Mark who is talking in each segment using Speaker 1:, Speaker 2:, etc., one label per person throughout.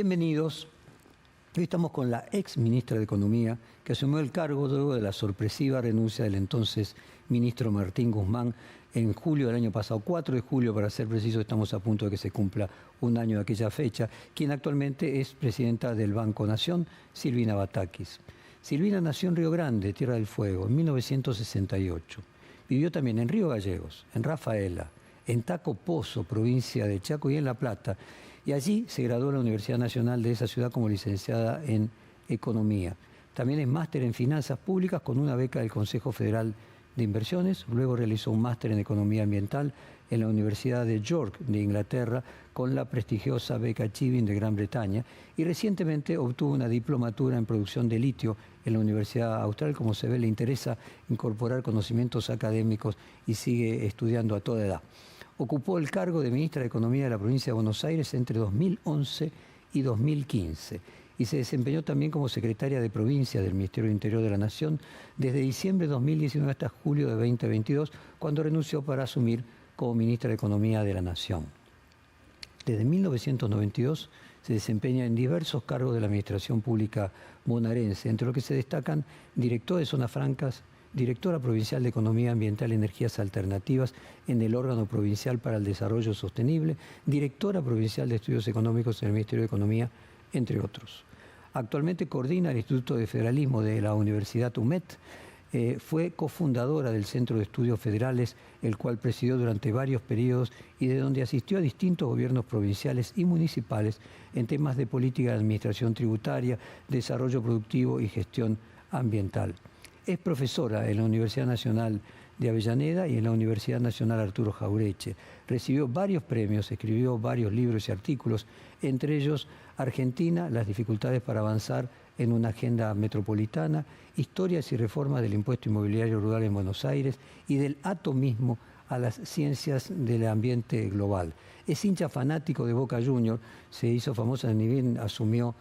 Speaker 1: Bienvenidos. Hoy estamos con la ex ministra de Economía, que asumió el cargo luego de la sorpresiva renuncia del entonces ministro Martín Guzmán en julio del año pasado, 4 de julio para ser preciso. Estamos a punto de que se cumpla un año de aquella fecha, quien actualmente es presidenta del Banco Nación, Silvina Batakis. Silvina nació en Río Grande, Tierra del Fuego, en 1968. Vivió también en Río Gallegos, en Rafaela, en Taco Pozo, provincia de Chaco, y en La Plata. Y allí se graduó en la Universidad Nacional de esa ciudad como licenciada en Economía. También es máster en Finanzas Públicas con una beca del Consejo Federal de Inversiones. Luego realizó un máster en Economía Ambiental en la Universidad de York de Inglaterra con la prestigiosa beca Chivin de Gran Bretaña. Y recientemente obtuvo una diplomatura en producción de litio en la Universidad Austral. Como se ve, le interesa incorporar conocimientos académicos y sigue estudiando a toda edad. Ocupó el cargo de ministra de Economía de la provincia de Buenos Aires entre 2011 y 2015 y se desempeñó también como secretaria de provincia del Ministerio del Interior de la Nación desde diciembre de 2019 hasta julio de 2022, cuando renunció para asumir como ministra de Economía de la Nación. Desde 1992 se desempeña en diversos cargos de la administración pública bonaerense, entre los que se destacan director de Zonas Francas, directora provincial de Economía Ambiental y Energías Alternativas en el órgano provincial para el desarrollo sostenible, directora provincial de Estudios Económicos en el Ministerio de Economía, entre otros. Actualmente coordina el Instituto de Federalismo de la Universidad UMET. Fue cofundadora del Centro de Estudios Federales, el cual presidió durante varios periodos y de donde asistió a distintos gobiernos provinciales y municipales en temas de política de administración tributaria, desarrollo productivo y gestión ambiental. Es profesora en la Universidad Nacional de Avellaneda y en la Universidad Nacional Arturo Jaureche. Recibió varios premios, escribió varios libros y artículos, entre ellos Argentina, las dificultades para avanzar en una agenda metropolitana, historias y reformas del impuesto inmobiliario rural en Buenos Aires y del atomismo a las ciencias del ambiente global. Es hincha fanático de Boca Juniors, se hizo famosa, ni bien asumió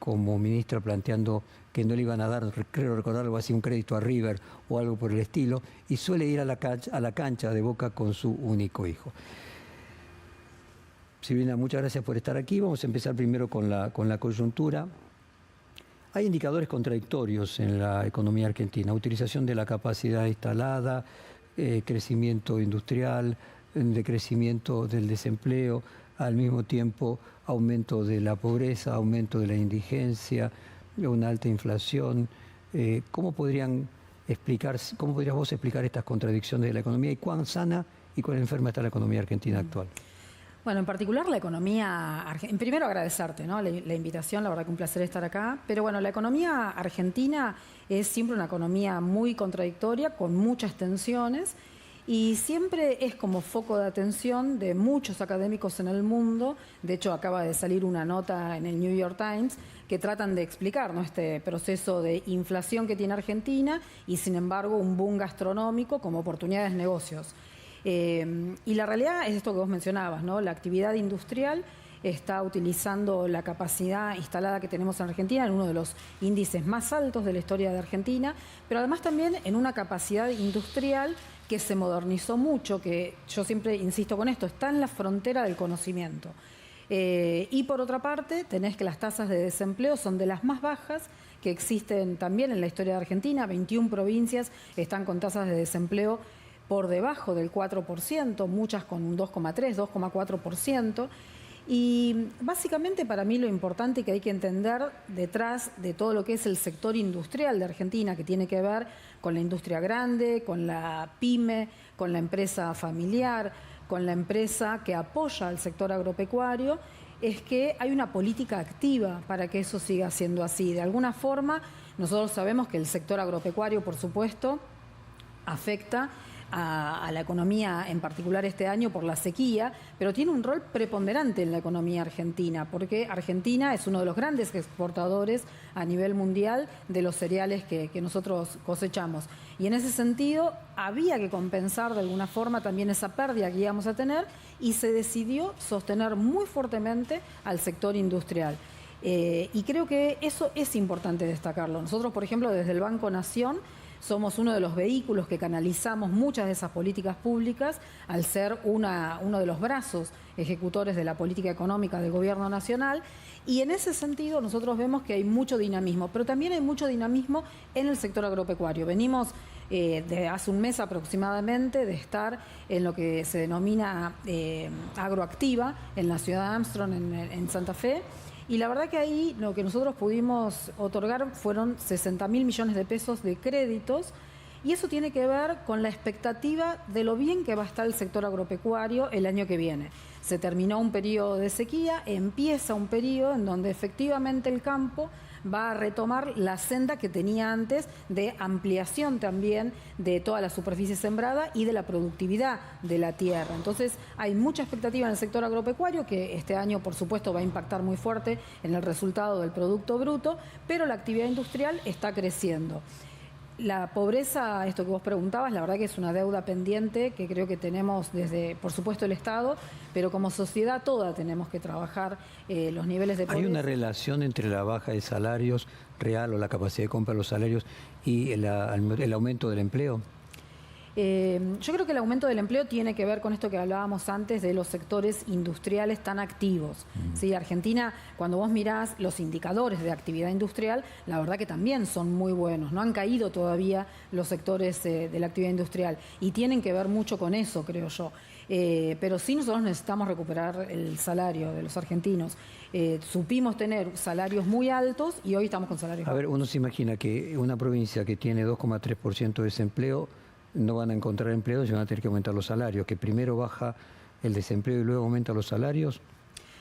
Speaker 1: como ministra planteando que no le iban a dar, creo recordar algo así, un crédito a River o algo por el estilo, y suele ir a la cancha de Boca con su único hijo. Silvina, muchas gracias por estar aquí. Vamos a empezar primero con la coyuntura. Hay indicadores contradictorios en la economía argentina: utilización de la capacidad instalada, crecimiento industrial, decrecimiento del desempleo, al mismo tiempo aumento de la pobreza, aumento de la indigencia, una alta inflación. ¿Cómo podrías vos explicar estas contradicciones de la economía y cuán sana y cuán enferma está la economía argentina actual?
Speaker 2: Bueno, en particular la economía argentina, primero agradecerte, ¿no?, la invitación, la verdad que un placer estar acá, pero bueno, la economía argentina es siempre una economía muy contradictoria, con muchas tensiones, y siempre es como foco de atención de muchos académicos en el mundo. De hecho, acaba de salir una nota en el New York Times que tratan de explicar, ¿no?, este proceso de inflación que tiene Argentina y, sin embargo, un boom gastronómico como oportunidades de negocios. Y la realidad es esto que vos mencionabas, ¿no? La actividad industrial está utilizando la capacidad instalada que tenemos en Argentina en uno de los índices más altos de la historia de Argentina, pero además también en una capacidad industrial que se modernizó mucho, que yo siempre insisto con esto, está en la frontera del conocimiento. Y por otra parte, tenés que las tasas de desempleo son de las más bajas que existen también en la historia de Argentina. 21 provincias están con tasas de desempleo por debajo del 4%, muchas con un 2,3, 2,4%. Y básicamente para mí lo importante que hay que entender detrás de todo lo que es el sector industrial de Argentina, que tiene que ver con la industria grande, con la pyme, con la empresa familiar, con la empresa que apoya al sector agropecuario, es que hay una política activa para que eso siga siendo así. De alguna forma, nosotros sabemos que el sector agropecuario, por supuesto, afecta a la economía, en particular este año por la sequía, pero tiene un rol preponderante en la economía argentina, porque Argentina es uno de los grandes exportadores a nivel mundial de los cereales que nosotros cosechamos. Y en ese sentido había que compensar de alguna forma también esa pérdida que íbamos a tener, y se decidió sostener muy fuertemente al sector industrial. Y creo que eso es importante destacarlo. Nosotros, por ejemplo, desde el Banco Nación, somos uno de los vehículos que canalizamos muchas de esas políticas públicas al ser uno de los brazos ejecutores de la política económica del gobierno nacional. Y en ese sentido nosotros vemos que hay mucho dinamismo, pero también hay mucho dinamismo en el sector agropecuario. Venimos de hace un mes aproximadamente de estar en lo que se denomina agroactiva en la ciudad de Armstrong, en Santa Fe. Y la verdad que ahí lo que nosotros pudimos otorgar fueron 60.000 millones de pesos de créditos, y eso tiene que ver con la expectativa de lo bien que va a estar el sector agropecuario el año que viene. Se terminó un periodo de sequía, empieza un periodo en donde efectivamente el campo va a retomar la senda que tenía antes de ampliación también de toda la superficie sembrada y de la productividad de la tierra. Entonces hay mucha expectativa en el sector agropecuario, que este año por supuesto va a impactar muy fuerte en el resultado del Producto Bruto, pero la actividad industrial está creciendo. La pobreza, esto que vos preguntabas, la verdad que es una deuda pendiente que creo que tenemos desde, por supuesto, el Estado, pero como sociedad toda tenemos que trabajar los niveles de pobreza.
Speaker 1: ¿Hay una relación entre la baja de salarios real o la capacidad de compra de los salarios y el aumento del empleo?
Speaker 2: Yo creo que el aumento del empleo tiene que ver con esto que hablábamos antes de los sectores industriales tan activos. ¿Sí? Argentina, cuando vos mirás los indicadores de actividad industrial, la verdad que también son muy buenos. No han caído todavía los sectores de la actividad industrial y tienen que ver mucho con eso, creo yo. Pero sí nosotros necesitamos recuperar el salario de los argentinos. Supimos tener salarios muy altos y hoy estamos con salarios bajos.
Speaker 1: A ver, uno se imagina que una provincia que tiene 2,3% de desempleo no van a encontrar empleo y van a tener que aumentar los salarios, que primero baja el desempleo y luego aumenta los salarios.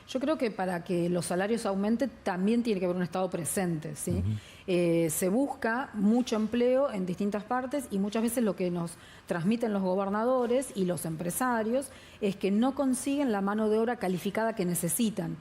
Speaker 2: Yo creo que para que los salarios aumenten también tiene que haber un Estado presente, ¿sí? Se busca mucho empleo en distintas partes y muchas veces lo que nos transmiten los gobernadores y los empresarios es que no consiguen la mano de obra calificada que necesitan.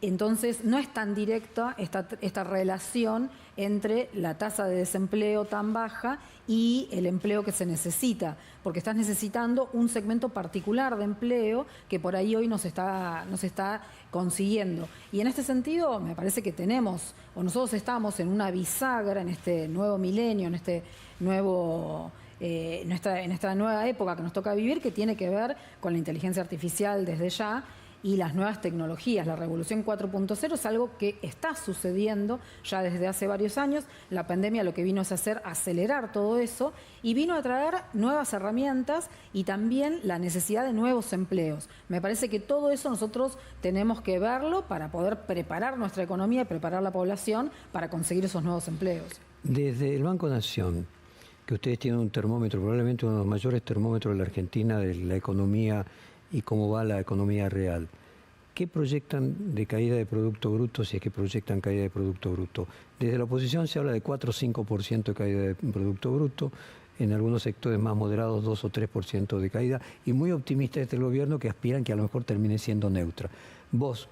Speaker 2: Entonces no es tan directa esta relación entre la tasa de desempleo tan baja y el empleo que se necesita, porque estás necesitando un segmento particular de empleo que por ahí hoy no se está consiguiendo. Y en este sentido me parece que tenemos, o nosotros estamos en una bisagra en este nuevo milenio, en este nuevo... en esta nueva época que nos toca vivir, que tiene que ver con la inteligencia artificial desde ya y las nuevas tecnologías. La revolución 4.0 es algo que está sucediendo ya desde hace varios años. La pandemia lo que vino es acelerar todo eso y vino a traer nuevas herramientas y también la necesidad de nuevos empleos. Me parece que todo eso nosotros tenemos que verlo para poder preparar nuestra economía y preparar la población para conseguir esos nuevos empleos.
Speaker 1: Desde el Banco Nación, que ustedes tienen un termómetro, probablemente uno de los mayores termómetros de la Argentina, de la economía y cómo va la economía real. ¿Qué proyectan de caída de Producto Bruto, si es que proyectan caída de Producto Bruto? Desde la oposición se habla de 4 o 5% de caída de Producto Bruto, en algunos sectores más moderados 2 o 3% de caída, y muy optimistas desde el gobierno que aspiran que a lo mejor termine siendo neutra. Vos,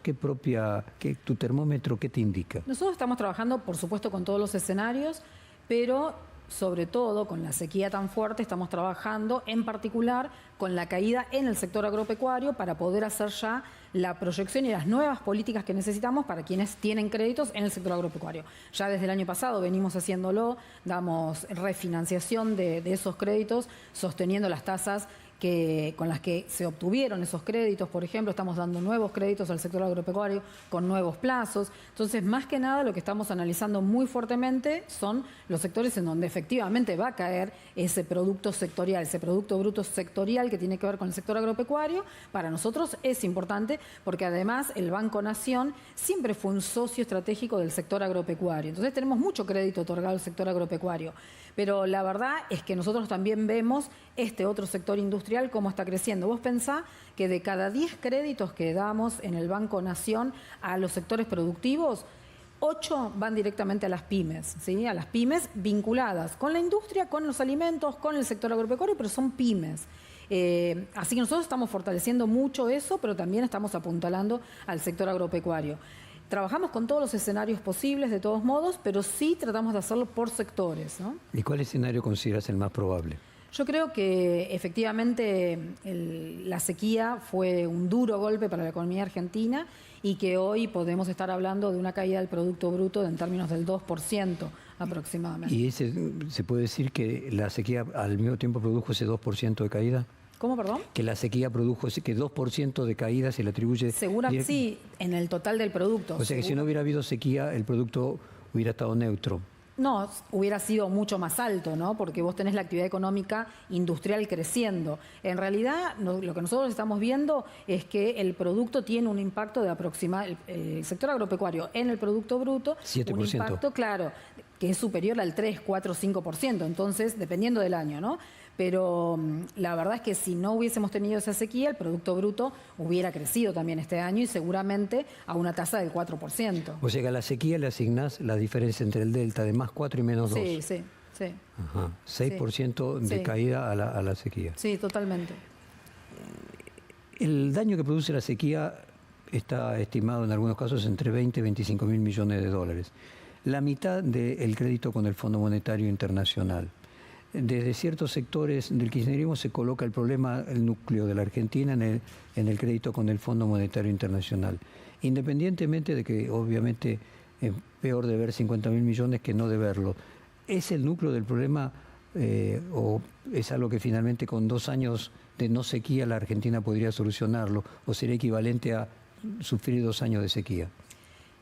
Speaker 1: tu termómetro, ¿qué te indica?
Speaker 2: Nosotros estamos trabajando, por supuesto, con todos los escenarios, pero sobre todo con la sequía tan fuerte estamos trabajando en particular con la caída en el sector agropecuario para poder hacer ya la proyección y las nuevas políticas que necesitamos para quienes tienen créditos en el sector agropecuario. Ya desde el año pasado venimos haciéndolo, damos refinanciación de esos créditos, sosteniendo las tasas con las que se obtuvieron esos créditos. Por ejemplo, estamos dando nuevos créditos al sector agropecuario con nuevos plazos. Entonces, más que nada, lo que estamos analizando muy fuertemente son los sectores en donde efectivamente va a caer ese producto sectorial, ese Producto Bruto sectorial que tiene que ver con el sector agropecuario. Para nosotros es importante porque además el Banco Nación siempre fue un socio estratégico del sector agropecuario. Entonces, tenemos mucho crédito otorgado al sector agropecuario. Pero la verdad es que nosotros también vemos este otro sector industrial cómo está creciendo. Vos pensá que de cada 10 créditos que damos en el Banco Nación a los sectores productivos, 8 van directamente a las pymes, ¿sí? A las pymes vinculadas con la industria, con los alimentos, con el sector agropecuario, pero son pymes. Así que nosotros estamos fortaleciendo mucho eso, pero también estamos apuntalando al sector agropecuario. Trabajamos con todos los escenarios posibles, de todos modos, pero sí tratamos de hacerlo por sectores, ¿no?
Speaker 1: ¿Y cuál escenario consideras el más probable?
Speaker 2: Yo creo que efectivamente la sequía fue un duro golpe para la economía argentina y que hoy podemos estar hablando de una caída del Producto Bruto en términos del 2% aproximadamente.
Speaker 1: ¿Y se puede decir que la sequía al mismo tiempo produjo ese 2% de caída?
Speaker 2: ¿Cómo, perdón?
Speaker 1: Que la sequía produjo, que 2% de caída se le atribuye...
Speaker 2: Seguramente sí, en el total del producto.
Speaker 1: O sea que si no hubiera habido sequía, el producto hubiera estado neutro.
Speaker 2: No, hubiera sido mucho más alto, ¿no? Porque vos tenés la actividad económica industrial creciendo. En realidad, lo que nosotros estamos viendo es que el producto tiene un impacto de el sector agropecuario en el Producto Bruto,
Speaker 1: 7%.
Speaker 2: Un impacto, claro, que es superior al 3, 4, 5%, entonces, dependiendo del año, ¿no? Pero la verdad es que si no hubiésemos tenido esa sequía, el Producto Bruto hubiera crecido también este año y seguramente a una tasa del 4%.
Speaker 1: O sea que a la sequía le asignás la diferencia entre el delta de más 4 y menos 2.
Speaker 2: Sí.
Speaker 1: Ajá. 6% de
Speaker 2: Sí.
Speaker 1: caída a la sequía.
Speaker 2: Sí, totalmente.
Speaker 1: El daño que produce la sequía está estimado en algunos casos entre 20 y 25 mil millones de dólares. La mitad del crédito con el Fondo Monetario Internacional. Desde ciertos sectores del kirchnerismo se coloca el problema, el núcleo de la Argentina en el crédito con el Fondo Monetario Internacional. Independientemente de que obviamente es peor de ver 50 mil millones que no de verlo. ¿Es el núcleo del problema o es algo que finalmente con 2 años de no sequía la Argentina podría solucionarlo o sería equivalente a sufrir 2 años de sequía?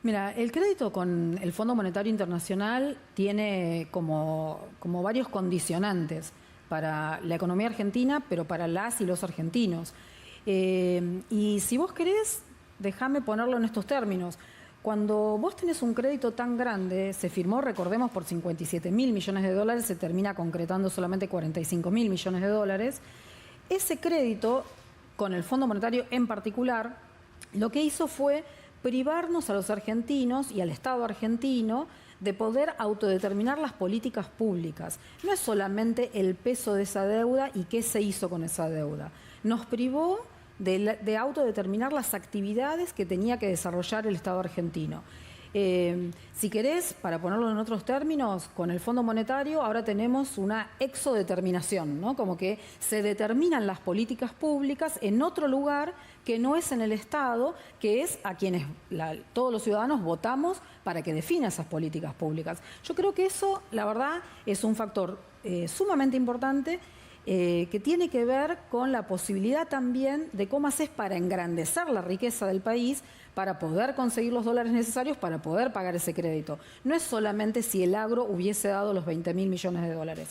Speaker 2: Mira, el crédito con el Fondo Monetario Internacional tiene como varios condicionantes para la economía argentina, pero para las y los argentinos. Y si vos querés, déjame ponerlo en estos términos. Cuando vos tenés un crédito tan grande, se firmó, recordemos, por 57 mil millones de dólares, se termina concretando solamente 45 mil millones de dólares. Ese crédito, con el Fondo Monetario en particular, lo que hizo fue privarnos a los argentinos y al Estado argentino de poder autodeterminar las políticas públicas. No es solamente el peso de esa deuda y qué se hizo con esa deuda. Nos privó de autodeterminar las actividades que tenía que desarrollar el Estado argentino. Si querés, para ponerlo en otros términos, con el Fondo Monetario ahora tenemos una exodeterminación, ¿no? Como que se determinan las políticas públicas en otro lugar que no es en el Estado, que es a quienes todos los ciudadanos votamos para que defina esas políticas públicas. Yo creo que eso, la verdad, es un factor sumamente importante que tiene que ver con la posibilidad también de cómo haces para engrandecer la riqueza del país, para poder conseguir los dólares necesarios para poder pagar ese crédito. No es solamente si el agro hubiese dado los 20 mil millones de dólares.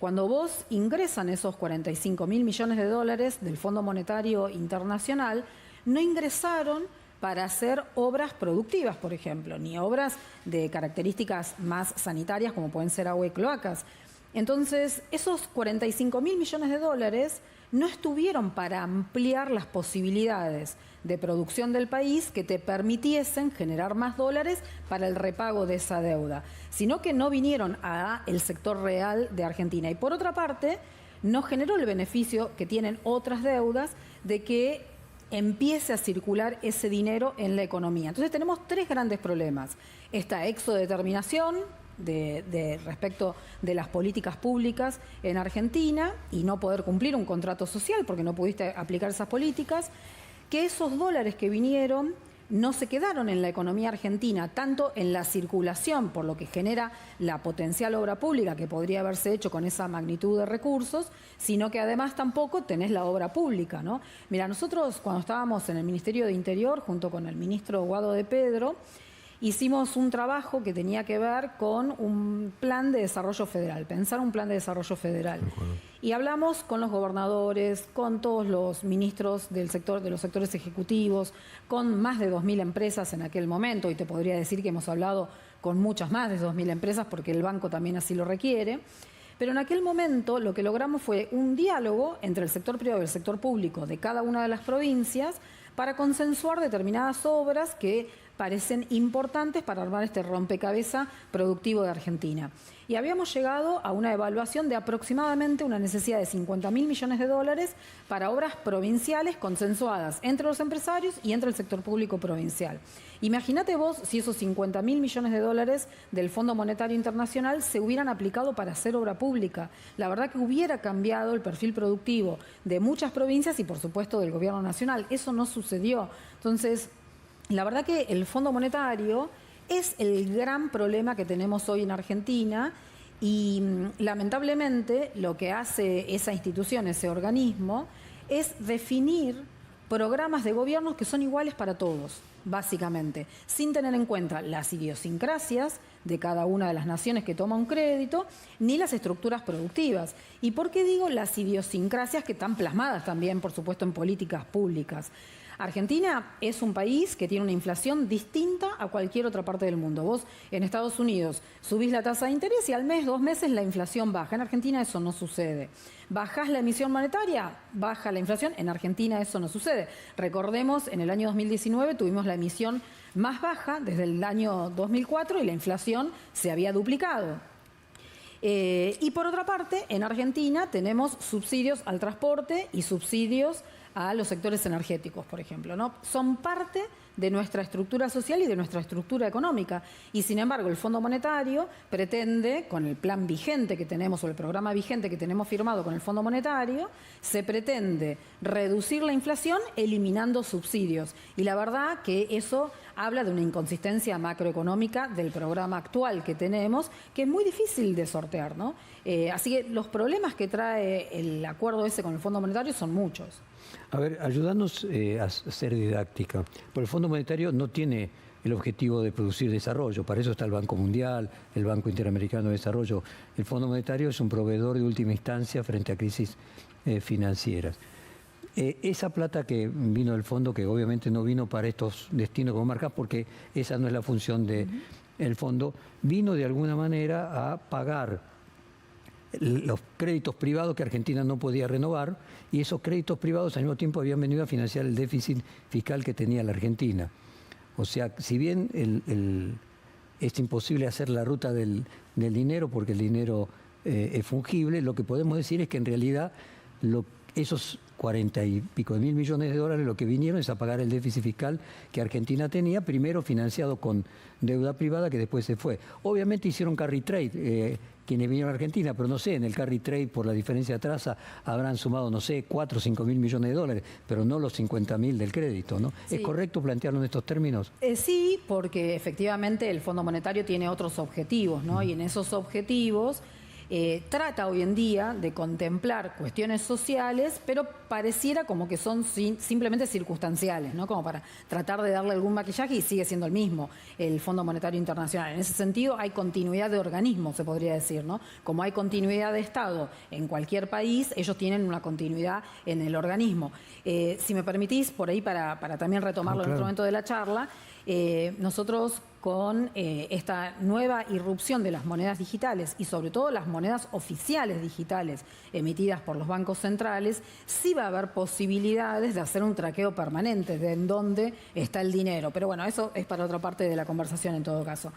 Speaker 2: Cuando vos ingresan esos 45 mil millones de dólares del Fondo Monetario Internacional, no ingresaron para hacer obras productivas, por ejemplo, ni obras de características más sanitarias como pueden ser agua y cloacas. Entonces, esos 45 mil millones de dólares no estuvieron para ampliar las posibilidades de producción del país que te permitiesen generar más dólares para el repago de esa deuda, sino que no vinieron al sector real de Argentina. Y por otra parte, no generó el beneficio que tienen otras deudas de que empiece a circular ese dinero en la economía. Entonces tenemos 3 grandes problemas. Esta exodeterminación respecto de las políticas públicas en Argentina y no poder cumplir un contrato social porque no pudiste aplicar esas políticas, que esos dólares que vinieron no se quedaron en la economía argentina, tanto en la circulación, por lo que genera la potencial obra pública que podría haberse hecho con esa magnitud de recursos, sino que además tampoco tenés la obra pública, ¿no? Mira, nosotros cuando estábamos en el Ministerio de Interior, junto con el ministro Guado de Pedro, hicimos un trabajo que tenía que ver con un plan de desarrollo federal, pensar un plan de desarrollo federal. Y hablamos con los gobernadores, con todos los ministros del sector, de los sectores ejecutivos, con más de 2.000 empresas en aquel momento, y te podría decir que hemos hablado con muchas más de 2.000 empresas porque el banco también así lo requiere. Pero en aquel momento lo que logramos fue un diálogo entre el sector privado y el sector público de cada una de las provincias para consensuar determinadas obras que parecen importantes para armar este rompecabezas productivo de Argentina. Y habíamos llegado a una evaluación de aproximadamente una necesidad de 50.000 millones de dólares para obras provinciales consensuadas entre los empresarios y entre el sector público provincial. Imagínate vos si esos 50.000 millones de dólares del Fondo Monetario Internacional se hubieran aplicado para hacer obra pública. La verdad que hubiera cambiado el perfil productivo de muchas provincias y por supuesto del gobierno nacional. Eso no sucedió. Entonces, la verdad que el Fondo Monetario es el gran problema que tenemos hoy en Argentina y lamentablemente lo que hace esa institución, ese organismo, es definir programas de gobierno que son iguales para todos, básicamente, sin tener en cuenta las idiosincrasias de cada una de las naciones que toma un crédito, ni las estructuras productivas. ¿Y por qué digo las idiosincrasias que están plasmadas también, por supuesto, en políticas públicas? Argentina es un país que tiene una inflación distinta a cualquier otra parte del mundo. Vos en Estados Unidos subís la tasa de interés y al mes, 2 meses, la inflación baja. En Argentina eso no sucede. Bajás la emisión monetaria, baja la inflación. En Argentina eso no sucede. Recordemos, en el año 2019 tuvimos la emisión más baja desde el año 2004 y la inflación se había duplicado. Y por otra parte, en Argentina tenemos subsidios al transporte y subsidios a los sectores energéticos, por ejemplo, ¿no? Son parte de nuestra estructura social y de nuestra estructura económica. Y sin embargo, el Fondo Monetario pretende, con el plan vigente que tenemos o el programa vigente que tenemos firmado con el Fondo Monetario, se pretende reducir la inflación eliminando subsidios. Y la verdad que eso habla de una inconsistencia macroeconómica del programa actual que tenemos, que es muy difícil de sortear, ¿no? Así que los problemas que trae el acuerdo ese con el Fondo Monetario son muchos.
Speaker 1: A ver, ayúdanos a ser didáctica. Porque el Fondo Monetario no tiene el objetivo de producir desarrollo. Para eso está el Banco Mundial, el Banco Interamericano de Desarrollo. El Fondo Monetario es un proveedor de última instancia frente a crisis financieras. Esa plata que vino del fondo, que obviamente no vino para estos destinos como marcas, porque esa no es la función del fondo, vino de alguna manera a pagar los créditos privados que Argentina no podía renovar, y esos créditos privados al mismo tiempo habían venido a financiar el déficit fiscal que tenía la Argentina. O sea, si bien es imposible hacer la ruta del dinero porque el dinero es fungible, lo que podemos decir es que en realidad esos 40 y pico de mil millones de dólares lo que vinieron es a pagar el déficit fiscal que Argentina tenía, primero financiado con deuda privada que después se fue. Obviamente hicieron carry trade quienes vinieron a Argentina, pero no sé, en el carry trade por la diferencia de tasa habrán sumado, no sé, 4 o 5 mil millones de dólares, pero no los 50.000 del crédito, ¿no? Sí. ¿Es correcto plantearlo en estos términos?
Speaker 2: Sí, porque efectivamente el Fondo Monetario tiene otros objetivos, ¿no? Y en esos objetivos trata hoy en día de contemplar cuestiones sociales, pero pareciera como que son simplemente circunstanciales, ¿no? Como para tratar de darle algún maquillaje, y sigue siendo el mismo el Fondo Monetario Internacional. En ese sentido hay continuidad de organismos, se podría decir, ¿no? Como hay continuidad de Estado en cualquier país, ellos tienen una continuidad en el organismo. Si me permitís, por ahí para también retomarlo en otro momento de la charla, nosotros con esta nueva irrupción de las monedas digitales y sobre todo las monedas oficiales digitales emitidas por los bancos centrales, sí va a haber posibilidades de hacer un traqueo permanente de en dónde está el dinero. Pero bueno, eso es para otra parte de la conversación en todo caso.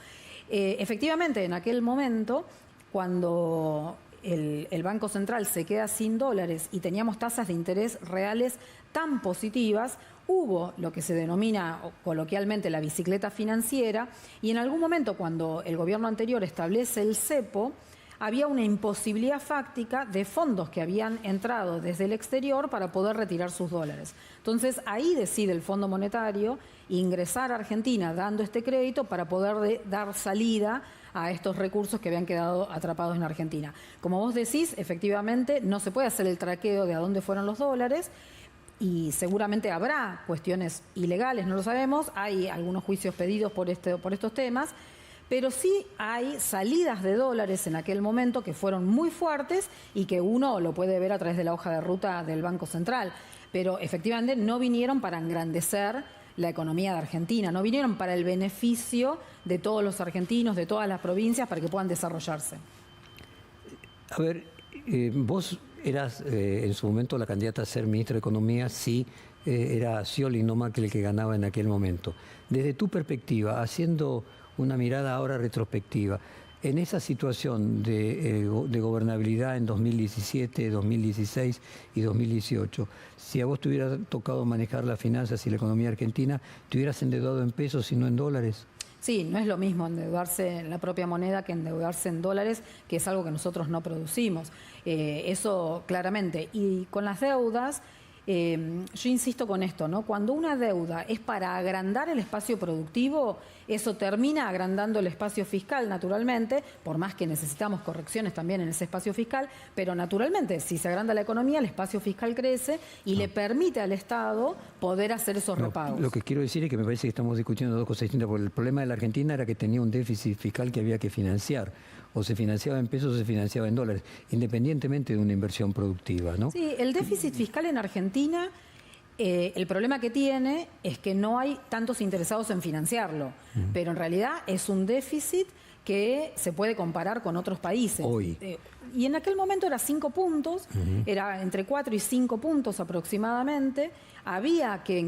Speaker 2: Efectivamente, en aquel momento, cuando el Banco Central se queda sin dólares y teníamos tasas de interés reales tan positivas, hubo lo que se denomina coloquialmente la bicicleta financiera, y en algún momento, cuando el gobierno anterior establece el cepo, había una imposibilidad fáctica de fondos que habían entrado desde el exterior para poder retirar sus dólares. Entonces ahí decide el Fondo Monetario ingresar a Argentina dando este crédito para poder dar salida a estos recursos que habían quedado atrapados en Argentina. Como vos decís, efectivamente no se puede hacer el traqueo de a dónde fueron los dólares, y seguramente habrá cuestiones ilegales, no lo sabemos, hay algunos juicios pedidos por estos temas, pero sí hay salidas de dólares en aquel momento que fueron muy fuertes y que uno lo puede ver a través de la hoja de ruta del Banco Central, pero efectivamente no vinieron para engrandecer la economía de Argentina, no vinieron para el beneficio de todos los argentinos, de todas las provincias, para que puedan desarrollarse.
Speaker 1: A ver, vos eras en su momento la candidata a ser ministra de Economía, sí, era Scioli, no Macri, el que ganaba en aquel momento. Desde tu perspectiva, haciendo una mirada ahora retrospectiva, en esa situación de gobernabilidad en 2017, 2016 y 2018, si a vos te hubiera tocado manejar las finanzas y la economía argentina, ¿te hubieras endeudado en pesos y no en dólares?
Speaker 2: Sí, no es lo mismo endeudarse en la propia moneda que endeudarse en dólares, que es algo que nosotros no producimos. Eso claramente. Y con las deudas, yo insisto con esto, ¿no? Cuando una deuda es para agrandar el espacio productivo, eso termina agrandando el espacio fiscal, naturalmente, por más que necesitamos correcciones también en ese espacio fiscal, pero naturalmente, si se agranda la economía, el espacio fiscal crece y le permite al Estado poder hacer esos repagos.
Speaker 1: Lo que quiero decir es que me parece que estamos discutiendo dos cosas distintas, porque el problema de la Argentina era que tenía un déficit fiscal que había que financiar. O se financiaba en pesos o se financiaba en dólares, independientemente de una inversión productiva, ¿no?
Speaker 2: Sí, el déficit fiscal en Argentina, el problema que tiene es que no hay tantos interesados en financiarlo, pero en realidad es un déficit que se puede comparar con otros países.
Speaker 1: Hoy.
Speaker 2: Y en aquel momento era 5 puntos, era entre 4 y 5 puntos aproximadamente.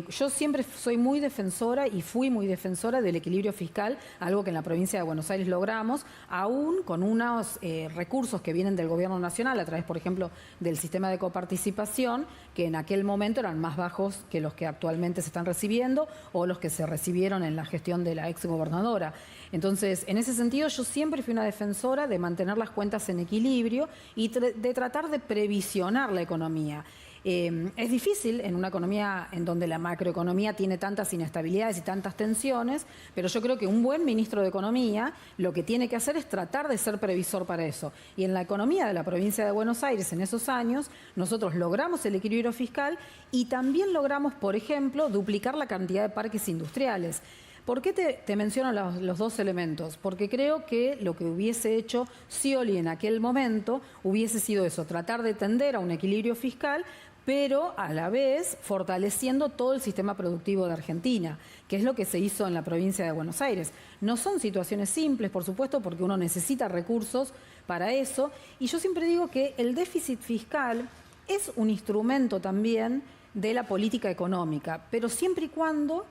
Speaker 2: Yo siempre soy muy defensora y fui muy defensora del equilibrio fiscal, algo que en la provincia de Buenos Aires logramos, aún con unos recursos que vienen del gobierno nacional, a través, por ejemplo, del sistema de coparticipación, que en aquel momento eran más bajos que los que actualmente se están recibiendo o los que se recibieron en la gestión de la exgobernadora. Entonces, en ese sentido, yo siempre fui una defensora de mantener las cuentas en equilibrio y de tratar de previsionar la economía. Es difícil en una economía en donde la macroeconomía tiene tantas inestabilidades y tantas tensiones, pero yo creo que un buen ministro de Economía lo que tiene que hacer es tratar de ser previsor para eso. Y en la economía de la provincia de Buenos Aires en esos años, nosotros logramos el equilibrio fiscal y también logramos, por ejemplo, duplicar la cantidad de parques industriales. ¿Por qué te menciono los dos elementos? Porque creo que lo que hubiese hecho Scioli en aquel momento hubiese sido eso, tratar de tender a un equilibrio fiscal, pero a la vez fortaleciendo todo el sistema productivo de Argentina, que es lo que se hizo en la provincia de Buenos Aires. No son situaciones simples, por supuesto, porque uno necesita recursos para eso, y yo siempre digo que el déficit fiscal es un instrumento también de la política económica, pero siempre y cuando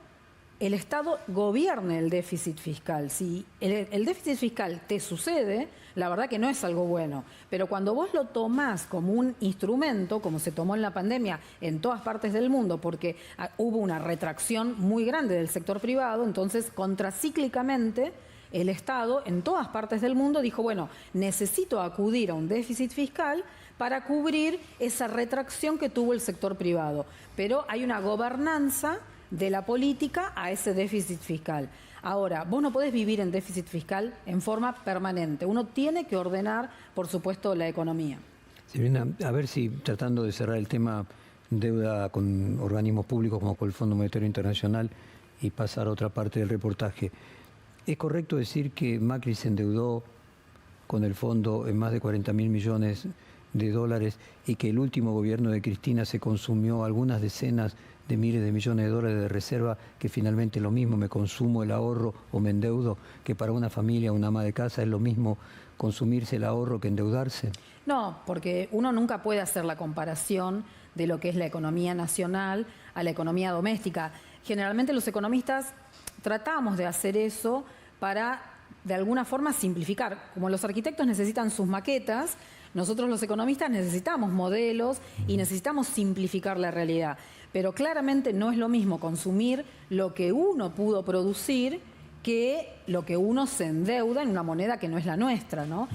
Speaker 2: el Estado gobierne el déficit fiscal. Si el déficit fiscal te sucede, la verdad que no es algo bueno, pero cuando vos lo tomás como un instrumento, como se tomó en la pandemia en todas partes del mundo, porque hubo una retracción muy grande del sector privado, entonces contracíclicamente el Estado en todas partes del mundo dijo, bueno, necesito acudir a un déficit fiscal para cubrir esa retracción que tuvo el sector privado. Pero hay una gobernanza de la política a ese déficit fiscal. Ahora, vos no podés vivir en déficit fiscal en forma permanente. Uno tiene que ordenar, por supuesto, la economía.
Speaker 1: Silvina, a ver si, tratando de cerrar el tema deuda con organismos públicos como con el Fondo Monetario Internacional y pasar a otra parte del reportaje, ¿es correcto decir que Macri se endeudó con el fondo en más de 40.000 millones de dólares y que el último gobierno de Cristina se consumió algunas decenas de miles de millones de dólares de reserva, que finalmente lo mismo, me consumo el ahorro o me endeudo, que para una familia, una ama de casa es lo mismo consumirse el ahorro que endeudarse?
Speaker 2: No, porque uno nunca puede hacer la comparación de lo que es la economía nacional a la economía doméstica. Generalmente los economistas tratamos de hacer eso para, de alguna forma, simplificar. Como los arquitectos necesitan sus maquetas, nosotros los economistas necesitamos modelos y necesitamos simplificar la realidad. Pero claramente no es lo mismo consumir lo que uno pudo producir que lo que uno se endeuda en una moneda que no es la nuestra, ¿no?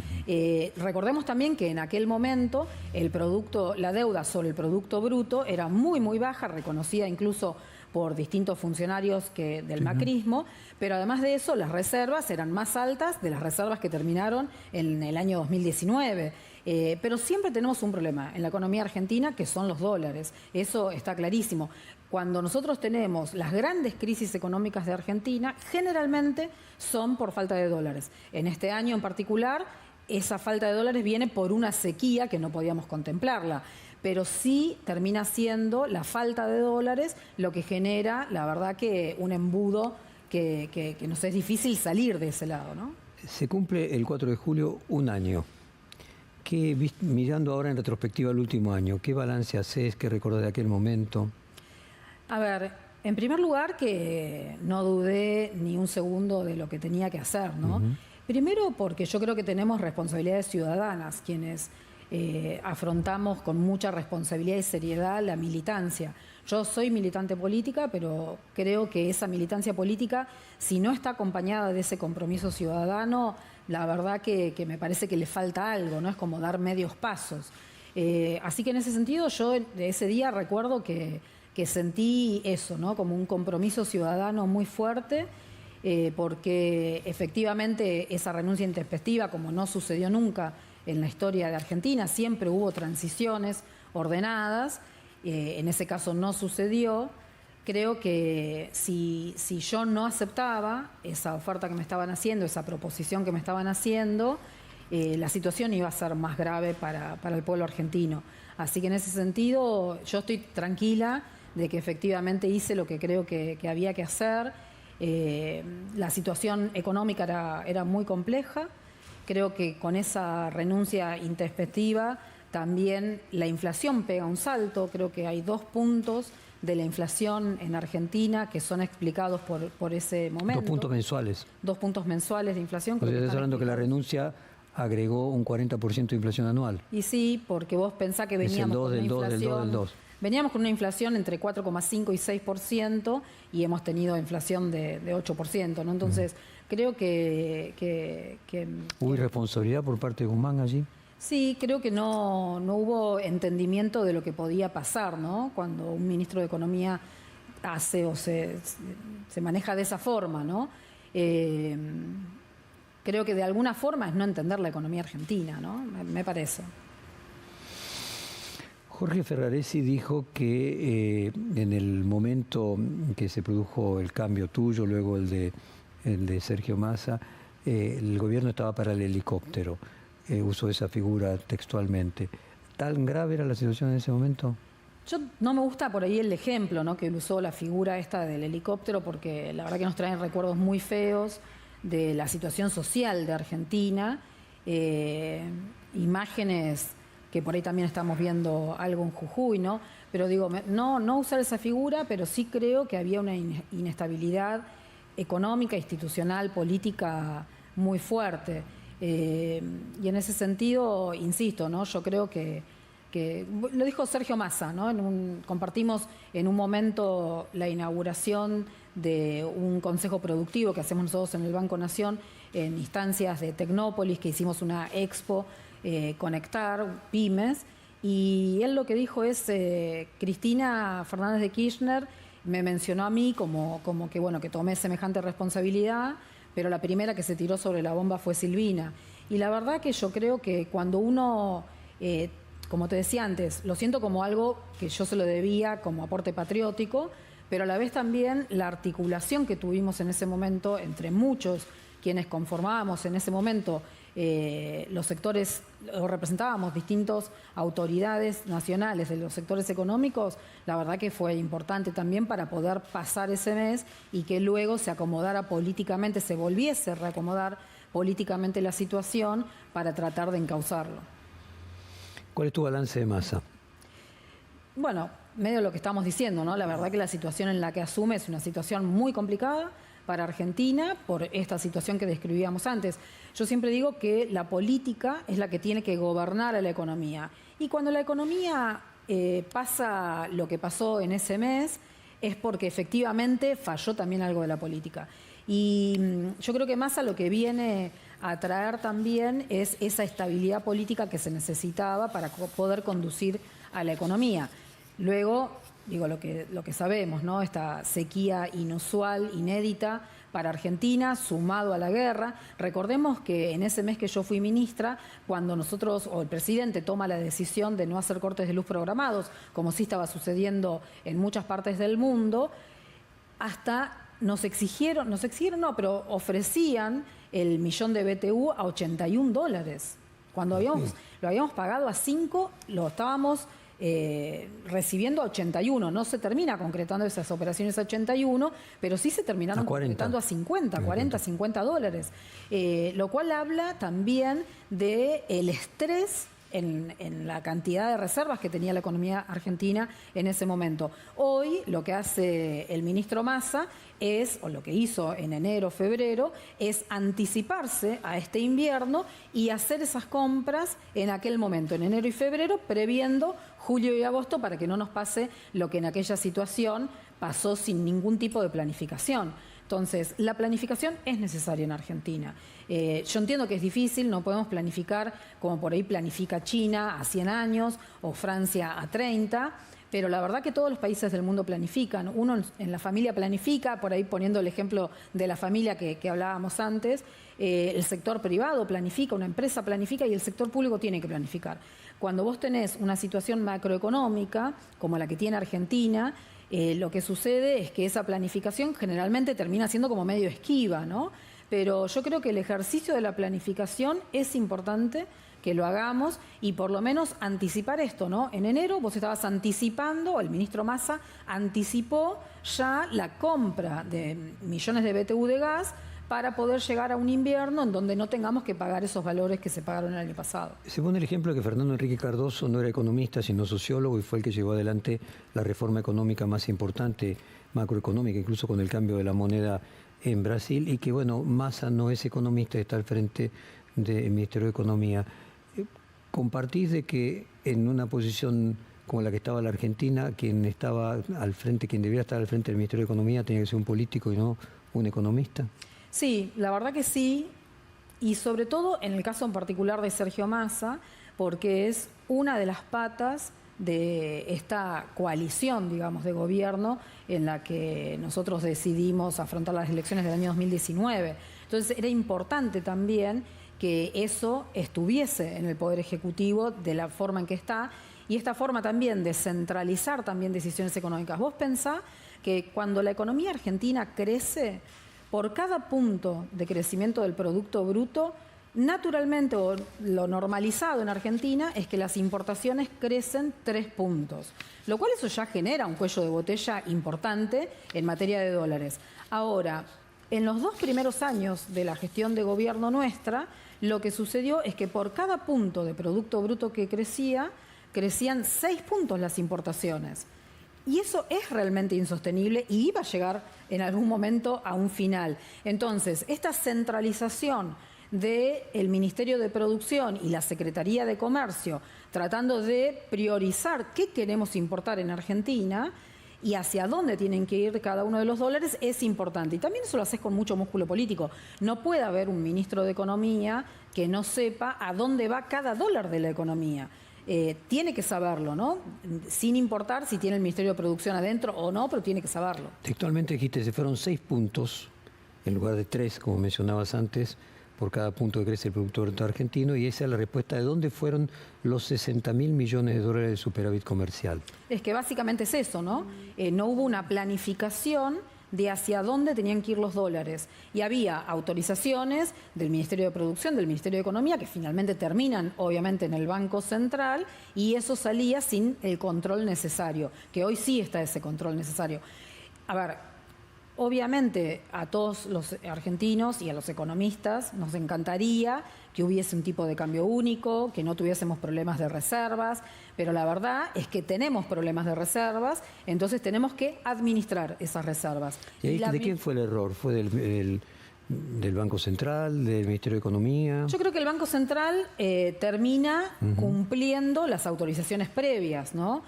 Speaker 2: Recordemos también que en aquel momento la deuda sobre el Producto Bruto era muy, muy baja, reconocida incluso por distintos funcionarios del macrismo, pero además de eso las reservas eran más altas de las reservas que terminaron en el año 2019. Pero siempre tenemos un problema en la economía argentina, que son los dólares. Eso está clarísimo. Cuando nosotros tenemos las grandes crisis económicas de Argentina, generalmente son por falta de dólares. En este año en particular, esa falta de dólares viene por una sequía que no podíamos contemplarla. Pero sí termina siendo la falta de dólares lo que genera, la verdad, que un embudo que nos es difícil salir de ese lado, ¿no?
Speaker 1: Se cumple el 4 de julio un año. Mirando ahora en retrospectiva el último año, ¿qué balance haces? ¿Qué recordás de aquel momento?
Speaker 2: A ver, en primer lugar, que no dudé ni un segundo de lo que tenía que hacer, ¿no? Primero porque yo creo que tenemos responsabilidades ciudadanas, quienes afrontamos con mucha responsabilidad y seriedad la militancia. Yo soy militante política, pero creo que esa militancia política, si no está acompañada de ese compromiso ciudadano, la verdad que me parece que le falta algo, ¿no? Es como dar medios pasos. Así que en ese sentido yo de ese día recuerdo que sentí eso, ¿no? Como un compromiso ciudadano muy fuerte, porque efectivamente esa renuncia intempestiva, como no sucedió nunca en la historia de Argentina, siempre hubo transiciones ordenadas, en ese caso no sucedió. Creo que si yo no aceptaba esa oferta que me estaban haciendo, esa proposición que me estaban haciendo, la situación iba a ser más grave para el pueblo argentino. Así que en ese sentido yo estoy tranquila de que efectivamente hice lo que creo que había que hacer. La situación económica era muy compleja. Creo que con esa renuncia intempestiva también la inflación pega un salto. Creo que hay 2 puntos de la inflación en Argentina que son explicados por ese momento.
Speaker 1: 2 puntos mensuales.
Speaker 2: 2 puntos mensuales de inflación.
Speaker 1: O sea, estás hablando que la renuncia agregó un 40% de inflación anual.
Speaker 2: Y sí, porque vos pensás que veníamos con una inflación... Veníamos con una inflación entre 4,5 y 6% y hemos tenido inflación de 8%, ¿no? Entonces, creo que
Speaker 1: ¿Hubo irresponsabilidad por parte de Guzmán allí?
Speaker 2: Sí, creo que no hubo entendimiento de lo que podía pasar, ¿no? Cuando un ministro de Economía hace o se maneja de esa forma, ¿no? Creo que de alguna forma es no entender la economía argentina, ¿no? Me parece.
Speaker 1: Jorge Ferraresi dijo que en el momento que se produjo el cambio tuyo, luego el de Sergio Massa, el gobierno estaba para el helicóptero. Usó esa figura textualmente. ¿Tan grave era la situación en ese momento?
Speaker 2: Yo no me gusta por ahí el ejemplo, ¿no? Que él usó la figura esta del helicóptero, porque la verdad que nos traen recuerdos muy feos de la situación social de Argentina, imágenes que por ahí también estamos viendo algo en Jujuy, ¿no? Pero digo, no usar esa figura, pero sí creo que había una inestabilidad económica, institucional, política muy fuerte. Y en ese sentido, insisto, ¿no? Yo creo que lo dijo Sergio Massa, ¿no? Compartimos en un momento la inauguración de un consejo productivo que hacemos nosotros en el Banco Nación en instancias de Tecnópolis, que hicimos una expo, Conectar Pymes, y él lo que dijo es, Cristina Fernández de Kirchner me mencionó a mí como que, bueno, que tomé semejante responsabilidad, pero la primera que se tiró sobre la bomba fue Silvina. Y la verdad que yo creo que cuando uno, como te decía antes, lo siento como algo que yo se lo debía como aporte patriótico, pero a la vez también la articulación que tuvimos en ese momento entre muchos quienes conformábamos en ese momento los sectores, o representábamos distintas autoridades nacionales de los sectores económicos, la verdad que fue importante también para poder pasar ese mes y que luego se acomodara políticamente, se volviese a reacomodar políticamente la situación para tratar de encauzarlo.
Speaker 1: ¿Cuál es tu balance de Massa?
Speaker 2: Bueno, medio lo que estamos diciendo, ¿no? La verdad que la situación en la que asume es una situación muy complicada para Argentina por esta situación que describíamos antes. Yo siempre digo que la política es la que tiene que gobernar a la economía. Y cuando la economía pasa lo que pasó en ese mes, es porque efectivamente falló también algo de la política. Y yo creo que Massa lo que viene a traer también es esa estabilidad política que se necesitaba para poder conducir a la economía. Luego, digo, lo que sabemos, ¿no? Esta sequía inusual, inédita para Argentina, sumado a la guerra. Recordemos que en ese mes que yo fui ministra, cuando nosotros, o el presidente, toma la decisión de no hacer cortes de luz programados, como sí estaba sucediendo en muchas partes del mundo, hasta pero ofrecían el millón de BTU a $81. Cuando lo habíamos pagado a 5, lo estábamos recibiendo a 81. No se termina concretando esas operaciones a 81, pero sí se terminaron concretando a 50, 40, 50 dólares. Lo cual habla también del estrés en la cantidad de reservas que tenía la economía argentina en ese momento. Hoy lo que hace el ministro Massa es, o lo que hizo en enero, febrero, es anticiparse a este invierno y hacer esas compras en aquel momento, en enero y febrero, previendo julio y agosto para que no nos pase lo que en aquella situación pasó sin ningún tipo de planificación. Entonces, la planificación es necesaria en Argentina. Yo entiendo que es difícil, no podemos planificar como por ahí planifica China a 100 años o Francia a 30, pero la verdad que todos los países del mundo planifican. Uno en la familia planifica, por ahí poniendo el ejemplo de la familia que hablábamos antes, el sector privado planifica, una empresa planifica y el sector público tiene que planificar. Cuando vos tenés una situación macroeconómica, como la que tiene Argentina, lo que sucede es que esa planificación generalmente termina siendo como medio esquiva, ¿no? Pero yo creo que el ejercicio de la planificación es importante que lo hagamos y por lo menos anticipar esto, ¿no? En enero vos estabas anticipando, el ministro Massa anticipó ya la compra de millones de BTU de gas para poder llegar a un invierno en donde no tengamos que pagar esos valores que se pagaron el año pasado.
Speaker 1: Se pone el ejemplo de que Fernando Henrique Cardoso no era economista, sino sociólogo, y fue el que llevó adelante la reforma económica más importante, macroeconómica, incluso con el cambio de la moneda en Brasil, y que, bueno, Massa no es economista, está al frente del Ministerio de Economía. ¿Compartís de que en una posición como la que estaba la Argentina, quien estaba al frente, quien debía estar al frente del Ministerio de Economía, tenía que ser un político y no un economista?
Speaker 2: Sí, la verdad que sí, y sobre todo en el caso en particular de Sergio Massa, porque es una de las patas de esta coalición, digamos, de gobierno en la que nosotros decidimos afrontar las elecciones del año 2019. Entonces era importante también que eso estuviese en el Poder Ejecutivo de la forma en que está, y esta forma también de centralizar también decisiones económicas. Vos pensá que cuando la economía argentina crece, por cada punto de crecimiento del Producto Bruto, naturalmente, o lo normalizado en Argentina, es que las importaciones crecen 3 puntos, lo cual eso ya genera un cuello de botella importante en materia de dólares. Ahora, en los 2 primeros años de la gestión de gobierno nuestra, lo que sucedió es que por cada punto de Producto Bruto que crecía, crecían 6 puntos las importaciones. Y eso es realmente insostenible y iba a llegar en algún momento a un final. Entonces, esta centralización del Ministerio de Producción y la Secretaría de Comercio, tratando de priorizar qué queremos importar en Argentina y hacia dónde tienen que ir cada uno de los dólares, es importante. Y también eso lo haces con mucho músculo político. No puede haber un ministro de Economía que no sepa a dónde va cada dólar de la economía. Tiene que saberlo, ¿no? Sin importar si tiene el Ministerio de Producción adentro o no, pero tiene que saberlo.
Speaker 1: Textualmente dijiste, se fueron 6 puntos, en lugar de 3, como mencionabas antes, por cada punto que crece el Producto Bruto argentino, y esa es la respuesta de dónde fueron los 60.000 millones de dólares de superávit comercial.
Speaker 2: Es que básicamente es eso, ¿no? No hubo una planificación de hacia dónde tenían que ir los dólares. Y había autorizaciones del Ministerio de Producción, del Ministerio de Economía, que finalmente terminan, obviamente, en el Banco Central, y eso salía sin el control necesario, que hoy sí está ese control necesario. A ver, obviamente a todos los argentinos y a los economistas nos encantaría que hubiese un tipo de cambio único, que no tuviésemos problemas de reservas, pero la verdad es que tenemos problemas de reservas, entonces tenemos que administrar esas reservas.
Speaker 1: ¿Y ahí de quién fue el error? ¿Fue del Banco Central, del Ministerio de Economía?
Speaker 2: Yo creo que el Banco Central termina cumpliendo las autorizaciones previas, ¿no?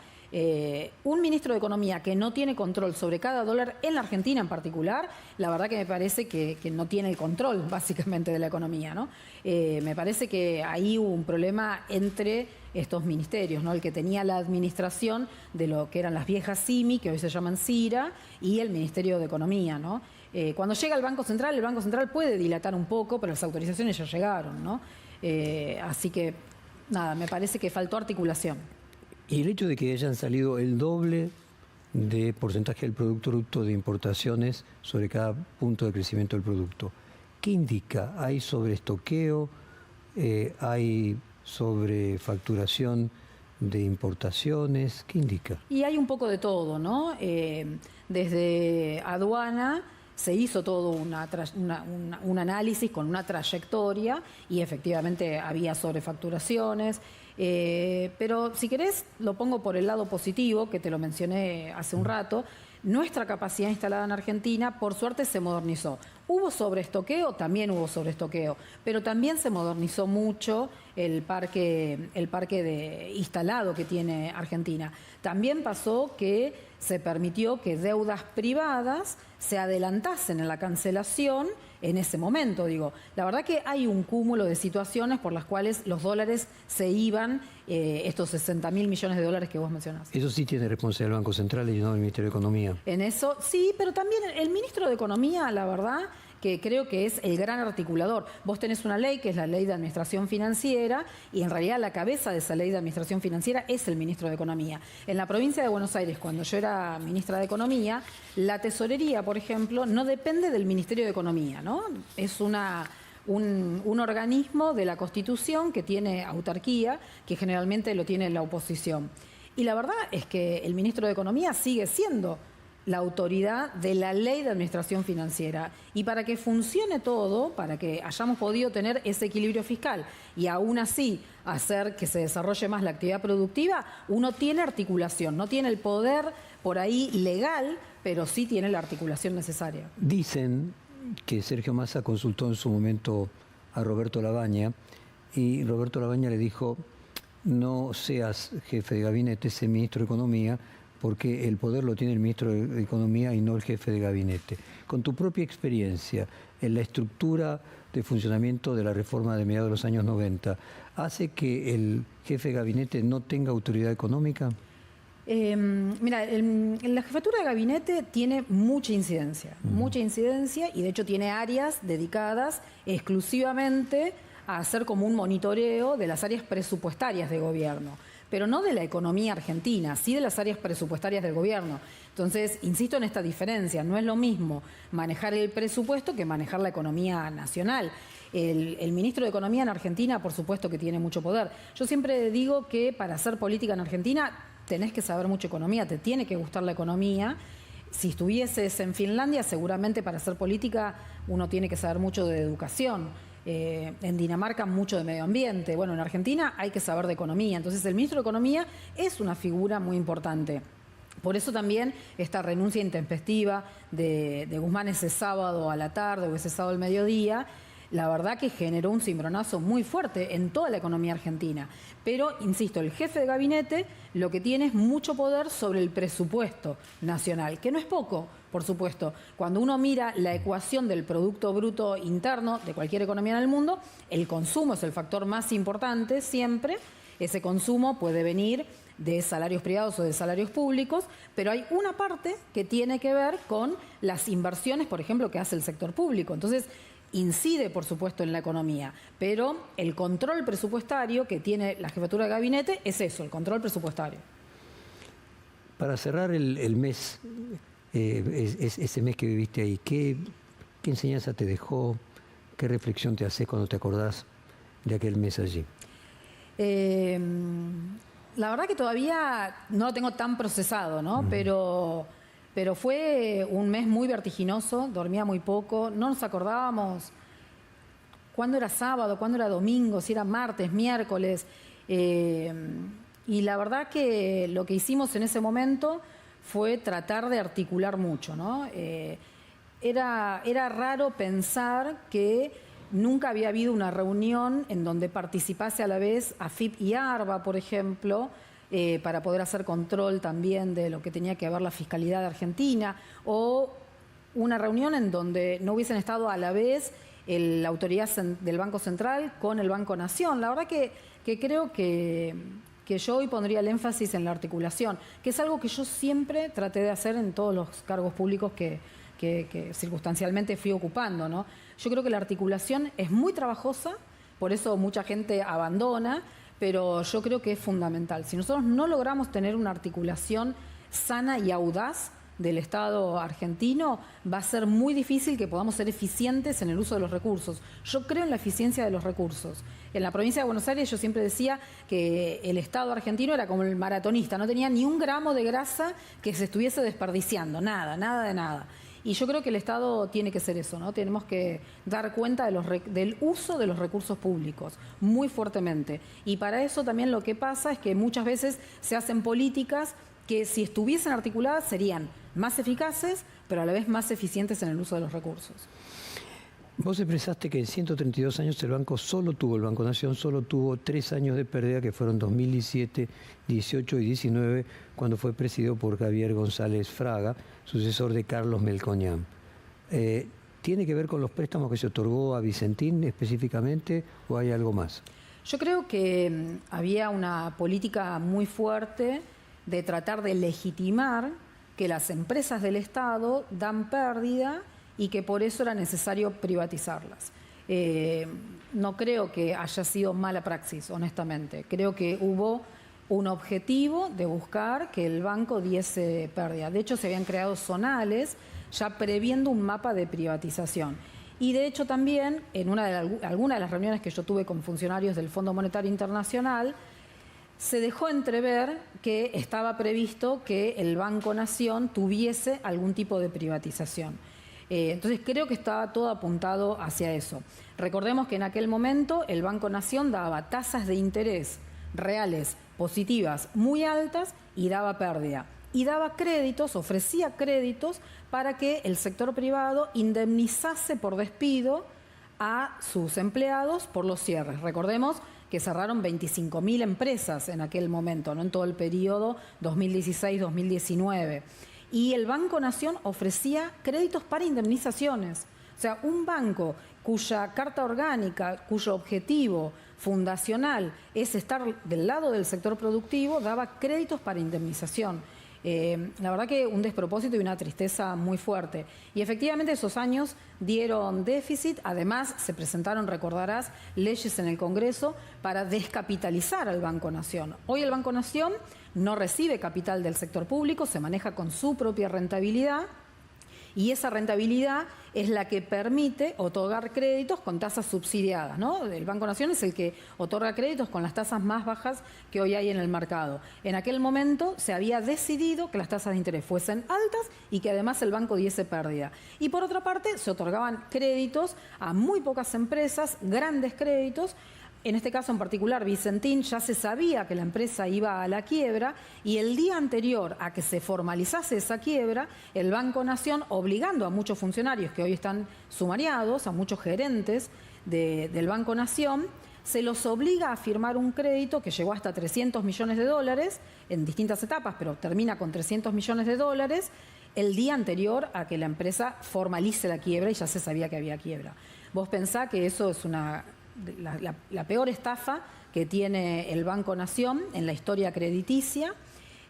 Speaker 2: Un ministro de Economía que no tiene control sobre cada dólar, en la Argentina en particular, la verdad que me parece que no tiene el control básicamente de la economía, ¿no? Me parece que ahí hubo un problema entre estos ministerios, ¿no? El que tenía la administración de lo que eran las viejas CIMI, que hoy se llaman CIRA, y el Ministerio de Economía, ¿no? Cuando llega el Banco Central puede dilatar un poco, pero las autorizaciones ya llegaron, ¿no? Así que, nada, me parece que faltó articulación.
Speaker 1: Y el hecho de que hayan salido el doble de porcentaje del Producto Bruto de importaciones sobre cada punto de crecimiento del producto, ¿qué indica? ¿Hay sobreestoqueo? ¿Hay sobrefacturación de importaciones? ¿Qué indica?
Speaker 2: Y hay un poco de todo, ¿no? Desde aduana se hizo todo un análisis con una trayectoria y efectivamente había sobrefacturaciones. Pero si querés, lo pongo por el lado positivo, que te lo mencioné hace un rato. Nuestra capacidad instalada en Argentina, por suerte, se modernizó. ¿Hubo sobreestoqueo? También hubo sobreestoqueo, pero también se modernizó mucho el parque instalado que tiene Argentina. También pasó que se permitió que deudas privadas se adelantasen en la cancelación en ese momento, digo. La verdad que hay un cúmulo de situaciones por las cuales los dólares se iban, estos 60.000 millones de dólares que vos mencionás.
Speaker 1: Eso sí tiene responsabilidad el Banco Central y no el Ministerio de Economía.
Speaker 2: En eso sí, pero también el ministro de Economía, la verdad, que creo que es el gran articulador. Vos tenés una ley que es la Ley de Administración Financiera y en realidad la cabeza de esa Ley de Administración Financiera es el ministro de Economía. En la provincia de Buenos Aires, cuando yo era ministra de Economía, la tesorería, por ejemplo, no depende del Ministerio de Economía, ¿no? Es un organismo de la Constitución que tiene autarquía, que generalmente lo tiene la oposición. Y la verdad es que el ministro de Economía sigue siendo la autoridad de la Ley de Administración Financiera. Y para que funcione todo, para que hayamos podido tener ese equilibrio fiscal y aún así hacer que se desarrolle más la actividad productiva, uno tiene articulación, no tiene el poder por ahí legal, pero sí tiene la articulación necesaria.
Speaker 1: Dicen que Sergio Massa consultó en su momento a Roberto Labaña y Roberto Labaña le dijo: no seas jefe de gabinete, sé ministro de Economía, porque el poder lo tiene el ministro de Economía y no el jefe de gabinete. Con tu propia experiencia en la estructura de funcionamiento de la reforma de mediados de los años 90, ¿hace que el jefe de gabinete no tenga autoridad económica?
Speaker 2: Mira, la jefatura de gabinete tiene mucha incidencia y de hecho tiene áreas dedicadas exclusivamente a hacer como un monitoreo de las áreas presupuestarias de gobierno, pero no de la economía argentina, sí de las áreas presupuestarias del gobierno. Entonces, insisto en esta diferencia, no es lo mismo manejar el presupuesto que manejar la economía nacional. El ministro de Economía en Argentina, por supuesto que tiene mucho poder. Yo siempre digo que para hacer política en Argentina tenés que saber mucho economía, te tiene que gustar la economía. Si estuvieses en Finlandia, seguramente para hacer política uno tiene que saber mucho de educación. En Dinamarca mucho de medio ambiente. Bueno, en Argentina hay que saber de economía. Entonces el ministro de Economía es una figura muy importante. Por eso también esta renuncia intempestiva de Guzmán ese sábado a la tarde o ese sábado al mediodía, la verdad que generó un cimbronazo muy fuerte en toda la economía argentina. Pero, insisto, el jefe de gabinete lo que tiene es mucho poder sobre el presupuesto nacional, que no es poco, por supuesto. Cuando uno mira la ecuación del Producto Bruto Interno de cualquier economía en el mundo, el consumo es el factor más importante siempre. Ese consumo puede venir de salarios privados o de salarios públicos, pero hay una parte que tiene que ver con las inversiones, por ejemplo, que hace el sector público. Entonces, incide, por supuesto, en la economía, pero el control presupuestario que tiene la jefatura de gabinete es eso, el control presupuestario.
Speaker 1: Para cerrar el mes, ese mes que viviste ahí, ¿qué enseñanza te dejó? ¿Qué reflexión te haces cuando te acordás de aquel mes allí?
Speaker 2: La verdad que todavía no lo tengo tan procesado, ¿no? Pero fue un mes muy vertiginoso, dormía muy poco, no nos acordábamos cuándo era sábado, cuándo era domingo, si era martes, miércoles. Y la verdad que lo que hicimos en ese momento fue tratar de articular mucho, ¿no? Era raro pensar que nunca había habido una reunión en donde participase a la vez AFIP y ARBA, por ejemplo, para poder hacer control también de lo que tenía que ver la fiscalidad de Argentina, o una reunión en donde no hubiesen estado a la vez la autoridad del Banco Central con el Banco Nación. La verdad que creo que yo hoy pondría el énfasis en la articulación, que es algo que yo siempre traté de hacer en todos los cargos públicos que circunstancialmente fui ocupando, ¿no? Yo creo que la articulación es muy trabajosa, por eso mucha gente abandona, pero yo creo que es fundamental. Si nosotros no logramos tener una articulación sana y audaz del Estado argentino, va a ser muy difícil que podamos ser eficientes en el uso de los recursos. Yo creo en la eficiencia de los recursos. En la provincia de Buenos Aires yo siempre decía que el Estado argentino era como el maratonista, no tenía ni un gramo de grasa que se estuviese desperdiciando, nada de nada. Y yo creo que el Estado tiene que ser eso, ¿no? Tenemos que dar cuenta del uso de los recursos públicos muy fuertemente. Y para eso también lo que pasa es que muchas veces se hacen políticas que si estuviesen articuladas serían más eficaces, pero a la vez más eficientes en el uso de los recursos.
Speaker 1: Vos expresaste que en 132 años el Banco Nación solo tuvo 3 años de pérdida, que fueron 2017, 18 y 19, cuando fue presidido por Javier González Fraga, sucesor de Carlos Melconian. ¿Tiene que ver con los préstamos que se otorgó a Vicentín específicamente o hay algo más?
Speaker 2: Yo creo que había una política muy fuerte de tratar de legitimar que las empresas del Estado dan pérdida y que por eso era necesario privatizarlas. No creo que haya sido mala praxis, honestamente. Creo que hubo un objetivo de buscar que el banco diese pérdida. De hecho, se habían creado zonales ya previendo un mapa de privatización. Y de hecho también, en alguna de las reuniones que yo tuve con funcionarios del Fondo Monetario Internacional, se dejó entrever que estaba previsto que el Banco Nación tuviese algún tipo de privatización. Entonces creo que estaba todo apuntado hacia eso. Recordemos que en aquel momento el Banco Nación daba tasas de interés reales positivas muy altas y daba pérdida. Y daba créditos, ofrecía créditos para que el sector privado indemnizase por despido a sus empleados por los cierres. Recordemos que cerraron 25.000 empresas en aquel momento, ¿no? En todo el periodo 2016-2019. Y el Banco Nación ofrecía créditos para indemnizaciones. O sea, un banco cuya carta orgánica, cuyo objetivo fundacional es estar del lado del sector productivo, daba créditos para indemnización. La verdad que un despropósito y una tristeza muy fuerte. Y efectivamente esos años dieron déficit, además se presentaron, recordarás, leyes en el Congreso para descapitalizar al Banco Nación. Hoy el Banco Nación no recibe capital del sector público, se maneja con su propia rentabilidad y esa rentabilidad es la que permite otorgar créditos con tasas subsidiadas, ¿no? El Banco Nación es el que otorga créditos con las tasas más bajas que hoy hay en el mercado. En aquel momento se había decidido que las tasas de interés fuesen altas y que además el banco diese pérdida. Y por otra parte se otorgaban créditos a muy pocas empresas, grandes créditos. En este caso en particular, Vicentín, ya se sabía que la empresa iba a la quiebra y el día anterior a que se formalizase esa quiebra, el Banco Nación, obligando a muchos funcionarios que hoy están sumariados, a muchos gerentes del Banco Nación, se los obliga a firmar un crédito que llegó hasta $300 millones en distintas etapas, pero termina con $300 millones el día anterior a que la empresa formalice la quiebra y ya se sabía que había quiebra. Vos pensá que eso es la peor estafa que tiene el Banco Nación en la historia crediticia,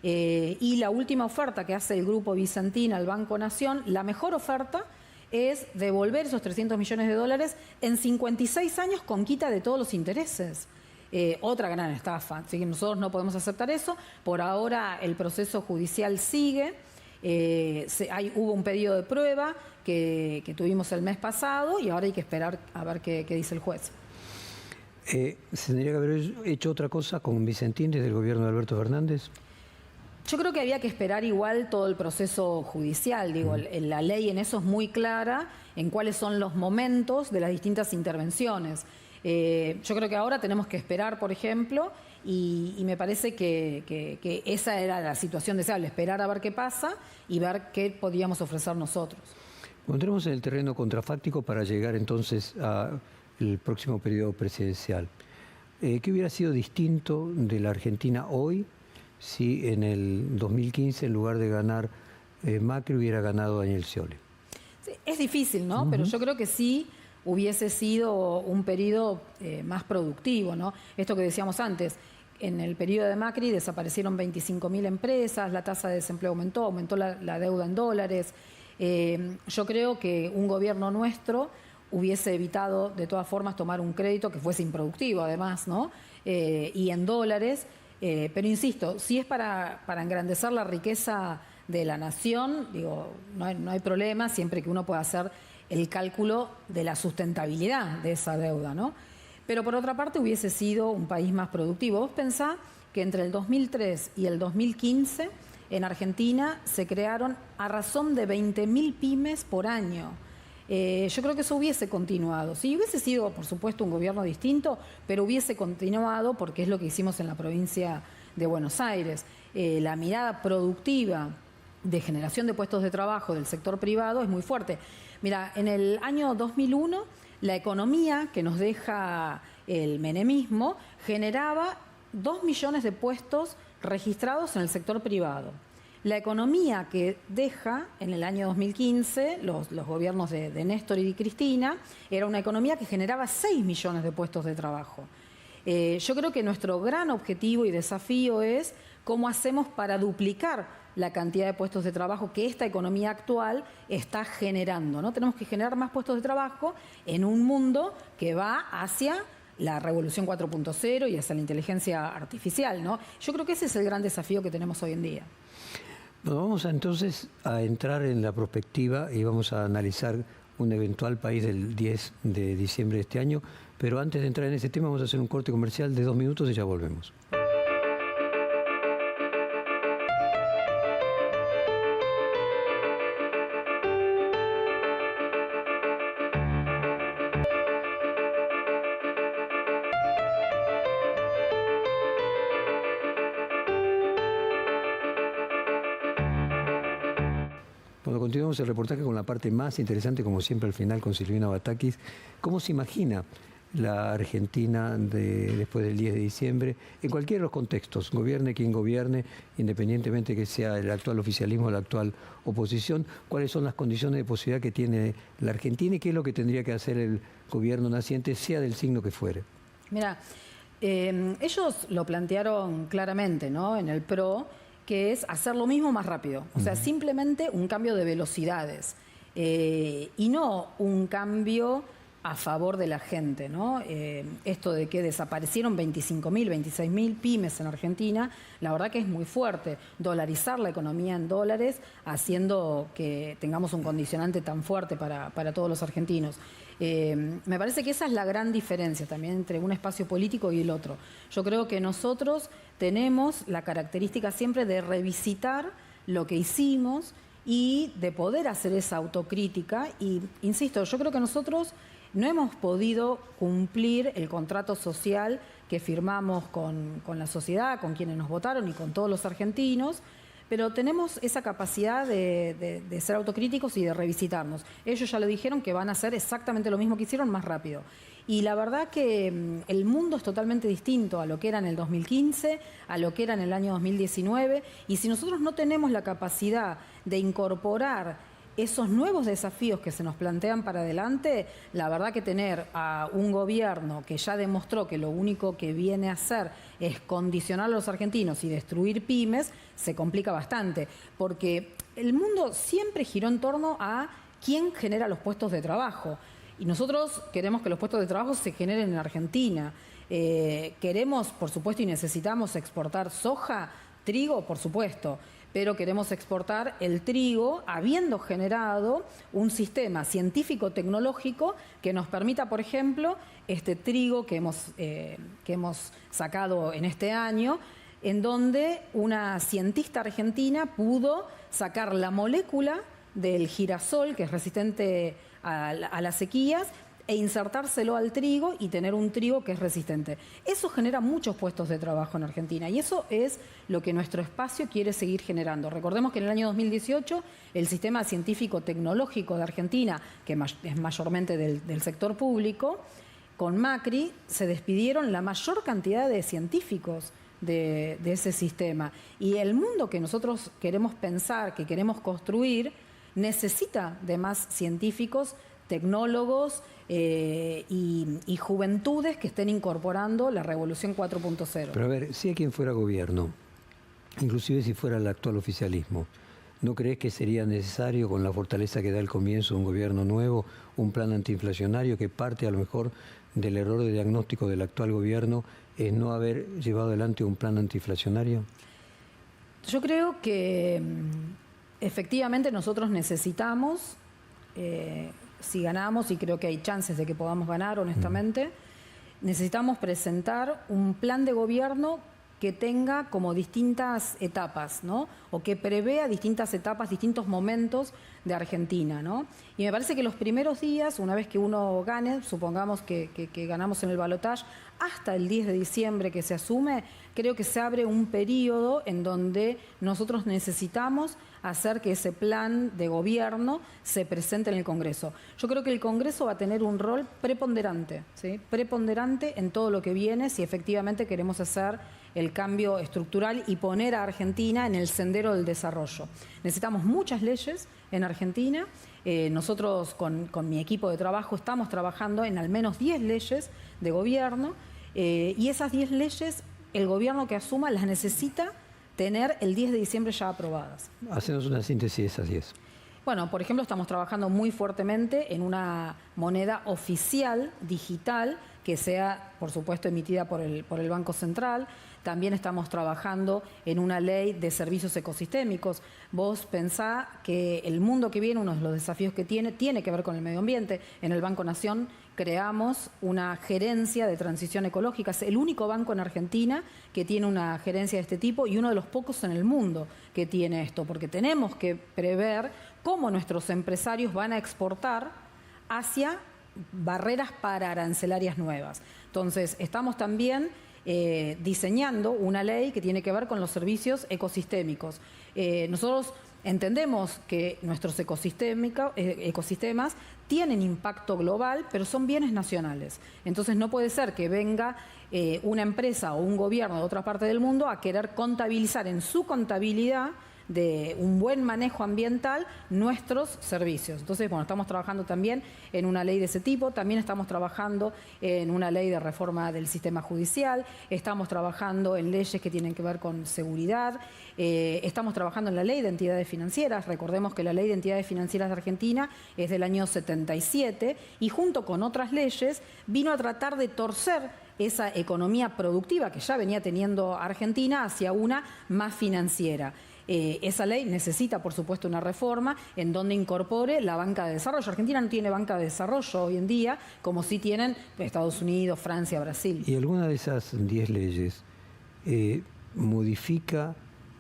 Speaker 2: y la última oferta que hace el Grupo Vicentín al Banco Nación, la mejor oferta es devolver esos $300 millones en 56 años con quita de todos los intereses. Otra gran estafa, así que nosotros no podemos aceptar eso. Por ahora el proceso judicial sigue. Hubo un pedido de prueba que tuvimos el mes pasado y ahora hay que esperar a ver qué dice el juez.
Speaker 1: ¿Se tendría que haber hecho otra cosa con Vicentín desde el gobierno de Alberto Fernández?
Speaker 2: Yo creo que había que esperar igual todo el proceso judicial. Digo, la ley en eso es muy clara, en cuáles son los momentos de las distintas intervenciones. Yo creo que ahora tenemos que esperar, por ejemplo, y me parece que esa era la situación deseable, esperar a ver qué pasa y ver qué podíamos ofrecer nosotros.
Speaker 1: Entremos en el terreno contrafáctico para llegar entonces al próximo periodo presidencial. ¿Qué hubiera sido distinto de la Argentina hoy si en el 2015, en lugar de ganar Macri, hubiera ganado Daniel Scioli?
Speaker 2: Sí, es difícil, ¿no? Pero yo creo que sí hubiese sido un periodo más productivo, ¿no? Esto que decíamos antes, en el periodo de Macri desaparecieron 25.000 empresas, la tasa de desempleo aumentó la deuda en dólares. Yo creo que un gobierno nuestro hubiese evitado de todas formas tomar un crédito que fuese improductivo además, ¿no? Y en dólares. Pero insisto, si es para engrandecer la riqueza de la nación, digo, no hay problema siempre que uno pueda hacer el cálculo de la sustentabilidad de esa deuda, ¿no? Pero por otra parte hubiese sido un país más productivo. Vos pensá que entre el 2003 y el 2015 en Argentina se crearon a razón de 20.000 pymes por año. Yo creo que eso hubiese continuado. Sí, hubiese sido, por supuesto, un gobierno distinto, pero hubiese continuado porque es lo que hicimos en la provincia de Buenos Aires. La mirada productiva de generación de puestos de trabajo del sector privado es muy fuerte. Mira, en el año 2001, la economía que nos deja el menemismo generaba 2 millones de puestos registrados en el sector privado. La economía que deja en el año 2015 los gobiernos de Néstor y de Cristina era una economía que generaba 6 millones de puestos de trabajo. Yo creo que nuestro gran objetivo y desafío es cómo hacemos para duplicar la cantidad de puestos de trabajo que esta economía actual está generando, ¿no? Tenemos que generar más puestos de trabajo en un mundo que va hacia la revolución 4.0 y hacia la inteligencia artificial, ¿no? Yo creo que ese es el gran desafío que tenemos hoy en día.
Speaker 1: Bueno, vamos entonces a entrar en la perspectiva y vamos a analizar un eventual país del 10 de diciembre de este año, pero antes de entrar en ese tema vamos a hacer un corte comercial de 2 minutos y ya volvemos. Bueno, continuamos el reportaje con la parte más interesante, como siempre al final, con Silvina Batakis. ¿Cómo se imagina la Argentina después del 10 de diciembre, en cualquiera de los contextos, gobierne quien gobierne, independientemente que sea el actual oficialismo o la actual oposición? ¿Cuáles son las condiciones de posibilidad que tiene la Argentina y qué es lo que tendría que hacer el gobierno naciente, sea del signo que fuere?
Speaker 2: Mira, ellos lo plantearon claramente, ¿no?, en el PRO, que es hacer lo mismo más rápido. O sea, simplemente un cambio de velocidades y no un cambio a favor de la gente, ¿no? Esto de que desaparecieron 25.000, 26.000 pymes en Argentina, la verdad que es muy fuerte. Dolarizar la economía en dólares, haciendo que tengamos un condicionante tan fuerte para todos los argentinos. Me parece que esa es la gran diferencia también entre un espacio político y el otro. Yo creo que nosotros tenemos la característica siempre de revisitar lo que hicimos y de poder hacer esa autocrítica. Y, insisto, yo creo que nosotros no hemos podido cumplir el contrato social que firmamos con la sociedad, con quienes nos votaron y con todos los argentinos, pero tenemos esa capacidad de ser autocríticos y de revisitarnos. Ellos ya lo dijeron que van a hacer exactamente lo mismo que hicieron, más rápido. Y la verdad que el mundo es totalmente distinto a lo que era en el 2015, a lo que era en el año 2019, y si nosotros no tenemos la capacidad de incorporar esos nuevos desafíos que se nos plantean para adelante, la verdad que tener a un gobierno que ya demostró que lo único que viene a hacer es condicionar a los argentinos y destruir pymes, se complica bastante, porque el mundo siempre giró en torno a quién genera los puestos de trabajo. Y nosotros queremos que los puestos de trabajo se generen en Argentina. Queremos, por supuesto, y necesitamos exportar soja, trigo, por supuesto, pero queremos exportar el trigo habiendo generado un sistema científico-tecnológico que nos permita, por ejemplo, este trigo que hemos sacado en este año, en donde una cientista argentina pudo sacar la molécula del girasol, que es resistente a las sequías, e insertárselo al trigo y tener un trigo que es resistente. Eso genera muchos puestos de trabajo en Argentina y eso es lo que nuestro espacio quiere seguir generando. Recordemos que en el año 2018 el sistema científico-tecnológico de Argentina, que es mayormente del sector público, con Macri se despidieron la mayor cantidad de científicos de ese sistema. Y el mundo que nosotros queremos pensar, que queremos construir, necesita de más científicos, tecnólogos y juventudes que estén incorporando la revolución 4.0.
Speaker 1: Pero a ver, si a quien fuera gobierno, inclusive si fuera el actual oficialismo, ¿no crees que sería necesario, con la fortaleza que da el comienzo de un gobierno nuevo, un plan antiinflacionario que parte a lo mejor del error de diagnóstico del actual gobierno, es no haber llevado adelante un plan antiinflacionario?
Speaker 2: Yo creo que efectivamente nosotros necesitamos, si ganamos, y creo que hay chances de que podamos ganar honestamente, necesitamos presentar un plan de gobierno que tenga como distintas etapas, ¿no? O que prevea distintas etapas, distintos momentos de Argentina, ¿no? Y me parece que los primeros días, una vez que uno gane, supongamos que ganamos en el balotaje, hasta el 10 de diciembre que se asume, creo que se abre un periodo en donde nosotros necesitamos hacer que ese plan de gobierno se presente en el Congreso. Yo creo que el Congreso va a tener un rol preponderante, ¿sí? Preponderante en todo lo que viene si efectivamente queremos hacer el cambio estructural y poner a Argentina en el sendero del desarrollo. Necesitamos muchas leyes en Argentina. Nosotros con mi equipo de trabajo estamos trabajando en al menos 10 leyes de gobierno y esas 10 leyes el gobierno que asuma las necesita tener el 10 de diciembre ya aprobadas.
Speaker 1: Hacenos una síntesis de esas 10.
Speaker 2: Bueno, por ejemplo, estamos trabajando muy fuertemente en una moneda oficial, digital, que sea, por supuesto, emitida por el Banco Central. También estamos trabajando en una ley de servicios ecosistémicos. Vos pensá que el mundo que viene, uno de los desafíos que tiene que ver con el medio ambiente. En el Banco Nación creamos una gerencia de transición ecológica. Es el único banco en Argentina que tiene una gerencia de este tipo y uno de los pocos en el mundo que tiene esto, porque tenemos que prever cómo nuestros empresarios van a exportar hacia barreras pararancelarias nuevas. Entonces, estamos también diseñando una ley que tiene que ver con los servicios ecosistémicos. Nosotros entendemos que nuestros ecosistemas tienen impacto global, pero son bienes nacionales. Entonces no puede ser que venga una empresa o un gobierno de otra parte del mundo a querer contabilizar en su contabilidad de un buen manejo ambiental nuestros servicios. Entonces, bueno, estamos trabajando también en una ley de ese tipo, también estamos trabajando en una ley de reforma del sistema judicial, estamos trabajando en leyes que tienen que ver con seguridad, estamos trabajando en la ley de entidades financieras. Recordemos que la ley de entidades financieras de Argentina es del año 77 y junto con otras leyes vino a tratar de torcer esa economía productiva que ya venía teniendo Argentina hacia una más financiera. Esa ley necesita, por supuesto, una reforma en donde incorpore la banca de desarrollo. Argentina no tiene banca de desarrollo hoy en día, como sí tienen Estados Unidos, Francia, Brasil.
Speaker 1: ¿Y alguna de esas 10 leyes modifica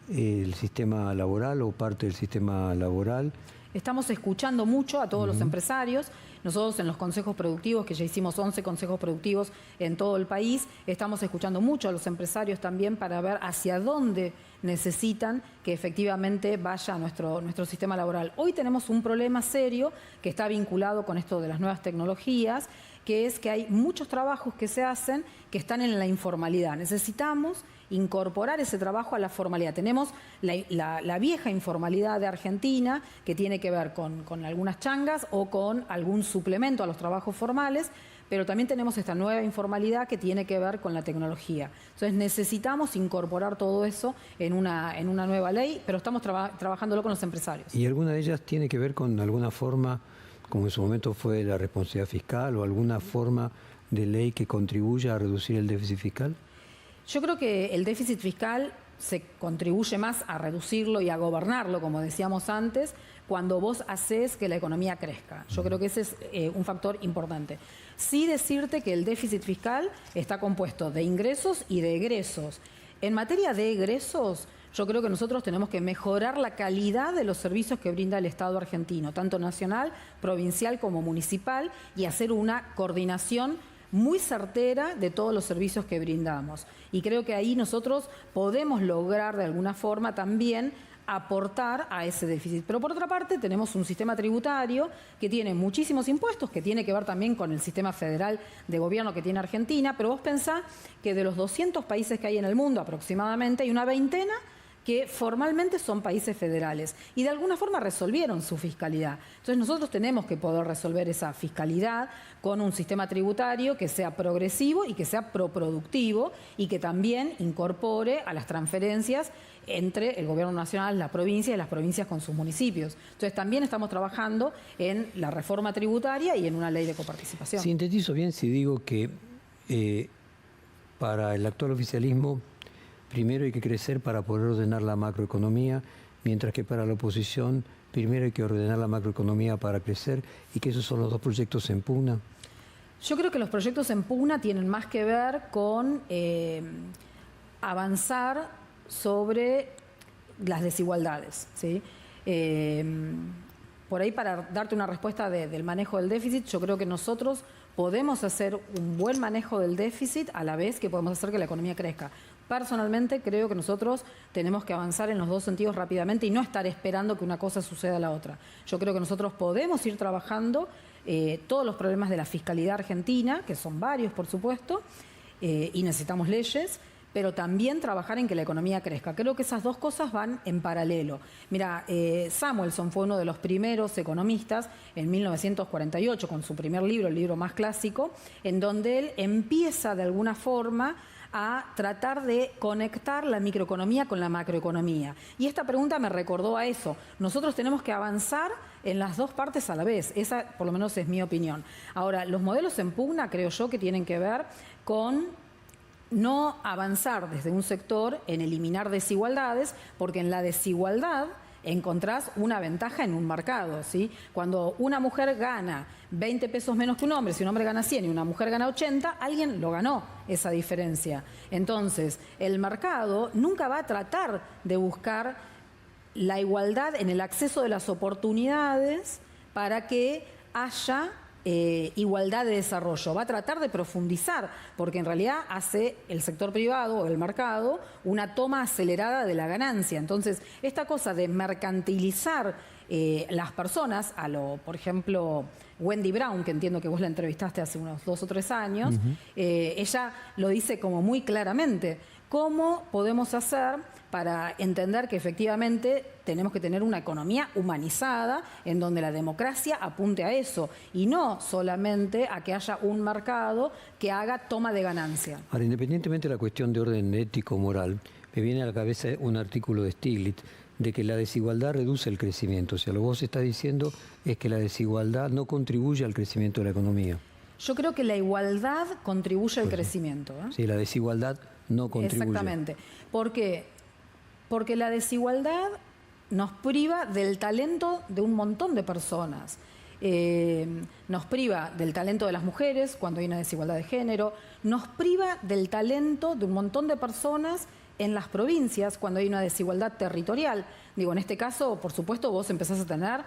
Speaker 1: el sistema laboral o parte del sistema laboral?
Speaker 2: Estamos escuchando mucho a todos los empresarios. Nosotros en los consejos productivos, que ya hicimos 11 consejos productivos en todo el país, estamos escuchando mucho a los empresarios también para ver hacia dónde necesitan que efectivamente vaya nuestro sistema laboral. Hoy tenemos un problema serio que está vinculado con esto de las nuevas tecnologías, que es que hay muchos trabajos que se hacen que están en la informalidad. Necesitamos incorporar ese trabajo a la formalidad. Tenemos la vieja informalidad de Argentina, que tiene que ver con algunas changas o con algún suplemento a los trabajos formales, pero también tenemos esta nueva informalidad que tiene que ver con la tecnología. Entonces necesitamos incorporar todo eso en una nueva ley, pero estamos trabajándolo con los empresarios.
Speaker 1: ¿Y alguna de ellas tiene que ver con alguna forma, como en su momento fue la responsabilidad fiscal, o alguna forma de ley que contribuya a reducir el déficit fiscal?
Speaker 2: Yo creo que el déficit fiscal se contribuye más a reducirlo y a gobernarlo, como decíamos antes, cuando vos haces que la economía crezca. Yo creo que ese es un factor importante. Sí decirte que el déficit fiscal está compuesto de ingresos y de egresos. En materia de egresos, yo creo que nosotros tenemos que mejorar la calidad de los servicios que brinda el Estado argentino, tanto nacional, provincial como municipal, y hacer una coordinación muy certera de todos los servicios que brindamos. Y creo que ahí nosotros podemos lograr de alguna forma también aportar a ese déficit. Pero por otra parte tenemos un sistema tributario que tiene muchísimos impuestos, que tiene que ver también con el sistema federal de gobierno que tiene Argentina, pero vos pensá que de los 200 países que hay en el mundo aproximadamente hay una veintena que formalmente son países federales y de alguna forma resolvieron su fiscalidad. Entonces nosotros tenemos que poder resolver esa fiscalidad con un sistema tributario que sea progresivo y que sea proproductivo y que también incorpore a las transferencias entre el gobierno nacional, la provincia y las provincias con sus municipios. Entonces también estamos trabajando en la reforma tributaria y en una ley de coparticipación.
Speaker 1: Sintetizo bien si digo que para el actual oficialismo primero hay que crecer para poder ordenar la macroeconomía, mientras que para la oposición primero hay que ordenar la macroeconomía para crecer, y que esos son los dos proyectos en pugna.
Speaker 2: Yo creo que los proyectos en pugna tienen más que ver con avanzar sobre las desigualdades, ¿sí? Por ahí, para darte una respuesta del manejo del déficit, yo creo que nosotros podemos hacer un buen manejo del déficit a la vez que podemos hacer que la economía crezca. Personalmente creo que nosotros tenemos que avanzar en los dos sentidos rápidamente y no estar esperando que una cosa suceda a la otra. Yo creo que nosotros podemos ir trabajando todos los problemas de la fiscalidad argentina, que son varios, por supuesto, y necesitamos leyes, pero también trabajar en que la economía crezca. Creo que esas dos cosas van en paralelo. Mira, Samuelson fue uno de los primeros economistas en 1948, con su primer libro, el libro más clásico, en donde él empieza de alguna forma a tratar de conectar la microeconomía con la macroeconomía. Y esta pregunta me recordó a eso. Nosotros tenemos que avanzar en las dos partes a la vez. Esa, por lo menos, es mi opinión. Ahora, los modelos en pugna, creo yo, que tienen que ver con no avanzar desde un sector en eliminar desigualdades, porque en la desigualdad encontrás una ventaja en un mercado, ¿sí? Cuando una mujer gana 20 pesos menos que un hombre, si un hombre gana 100 y una mujer gana 80, alguien lo ganó esa diferencia. Entonces, el mercado nunca va a tratar de buscar la igualdad en el acceso de las oportunidades para que haya igualdad de desarrollo. Va a tratar de profundizar, porque en realidad hace el sector privado o el mercado una toma acelerada de la ganancia. Entonces, esta cosa de mercantilizar las personas, por ejemplo, Wendy Brown, que entiendo que vos la entrevistaste hace unos 2 o 3 años, ella lo dice como muy claramente. ¿Cómo podemos hacer para entender que efectivamente tenemos que tener una economía humanizada en donde la democracia apunte a eso y no solamente a que haya un mercado que haga toma de ganancia?
Speaker 1: Ahora, independientemente de la cuestión de orden ético-moral, me viene a la cabeza un artículo de Stiglitz de que la desigualdad reduce el crecimiento. O sea, lo que vos estás diciendo es que la desigualdad no contribuye al crecimiento de la economía.
Speaker 2: Yo creo que la igualdad contribuye al crecimiento, ¿eh?
Speaker 1: Sí, la desigualdad no contribuye.
Speaker 2: Exactamente. ¿Por qué? Porque la desigualdad nos priva del talento de un montón de personas. Nos priva del talento de las mujeres cuando hay una desigualdad de género, nos priva del talento de un montón de personas en las provincias cuando hay una desigualdad territorial. Digo, en este caso, por supuesto, vos empezás a tener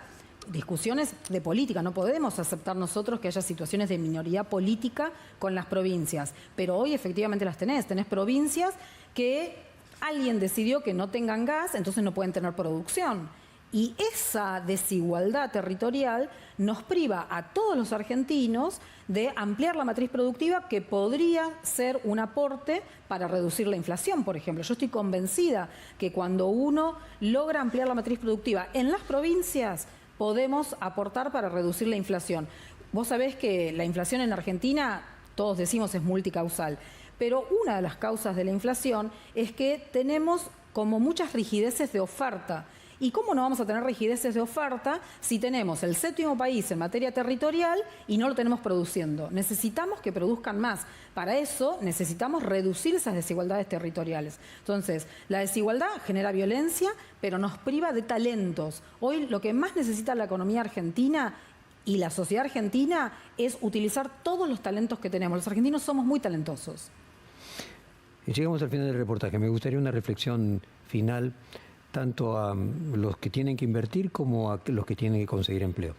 Speaker 2: discusiones de política. No podemos aceptar nosotros que haya situaciones de minoría política con las provincias, pero hoy efectivamente las tenés. Tenés provincias que alguien decidió que no tengan gas, entonces no pueden tener producción. Y esa desigualdad territorial nos priva a todos los argentinos de ampliar la matriz productiva, que podría ser un aporte para reducir la inflación, por ejemplo. Yo estoy convencida que cuando uno logra ampliar la matriz productiva en las provincias, podemos aportar para reducir la inflación. Vos sabés que la inflación en Argentina, todos decimos, es multicausal. Pero una de las causas de la inflación es que tenemos como muchas rigideces de oferta. ¿Y cómo no vamos a tener rigideces de oferta si tenemos el 7º país en materia territorial y no lo tenemos produciendo? Necesitamos que produzcan más. Para eso necesitamos reducir esas desigualdades territoriales. Entonces, la desigualdad genera violencia, pero nos priva de talentos. Hoy lo que más necesita la economía argentina y la sociedad argentina es utilizar todos los talentos que tenemos. Los argentinos somos muy talentosos.
Speaker 1: Llegamos al final del reportaje. Me gustaría una reflexión final, tanto a los que tienen que invertir como a los que tienen que conseguir empleo.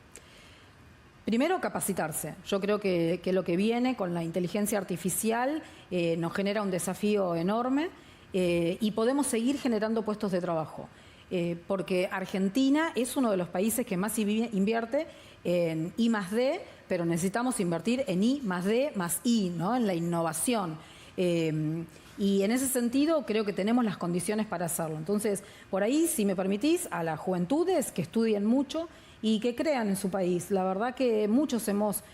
Speaker 2: Primero, capacitarse. Yo creo que lo que viene con la inteligencia artificial nos genera un desafío enorme y podemos seguir generando puestos de trabajo. Porque Argentina es uno de los países que más invierte en I+D, pero necesitamos invertir en I+D+I, ¿no? En la innovación. Y en ese sentido creo que tenemos las condiciones para hacerlo. Entonces, por ahí, si me permitís, a las juventudes que estudien mucho y que crean en su país. La verdad que muchos hemos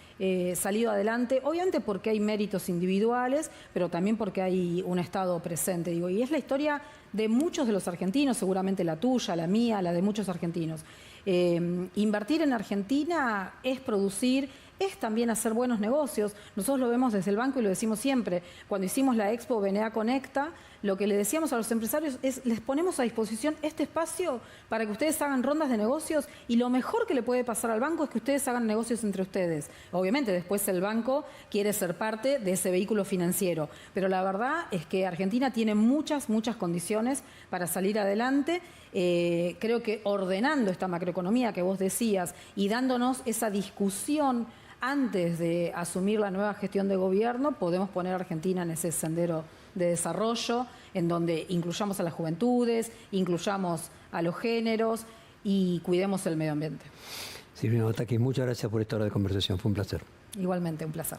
Speaker 2: salido adelante, obviamente porque hay méritos individuales, pero también porque hay un Estado presente, digo, y es la historia de muchos de los argentinos, seguramente la tuya, la mía, la de muchos argentinos. Invertir en Argentina es producir, es también hacer buenos negocios. Nosotros lo vemos desde el banco y lo decimos siempre. Cuando hicimos la Expo BNA Conecta, lo que le decíamos a los empresarios es, les ponemos a disposición este espacio para que ustedes hagan rondas de negocios y lo mejor que le puede pasar al banco es que ustedes hagan negocios entre ustedes. Obviamente después el banco quiere ser parte de ese vehículo financiero, pero la verdad es que Argentina tiene muchas condiciones para salir adelante. Creo que ordenando esta macroeconomía que vos decías y dándonos esa discusión antes de asumir la nueva gestión de gobierno, podemos poner a Argentina en ese sendero de desarrollo, en donde incluyamos a las juventudes, incluyamos a los géneros y cuidemos el medio ambiente.
Speaker 1: Silvina Batakis, muchas gracias por esta hora de conversación, fue un placer.
Speaker 2: Igualmente, un placer.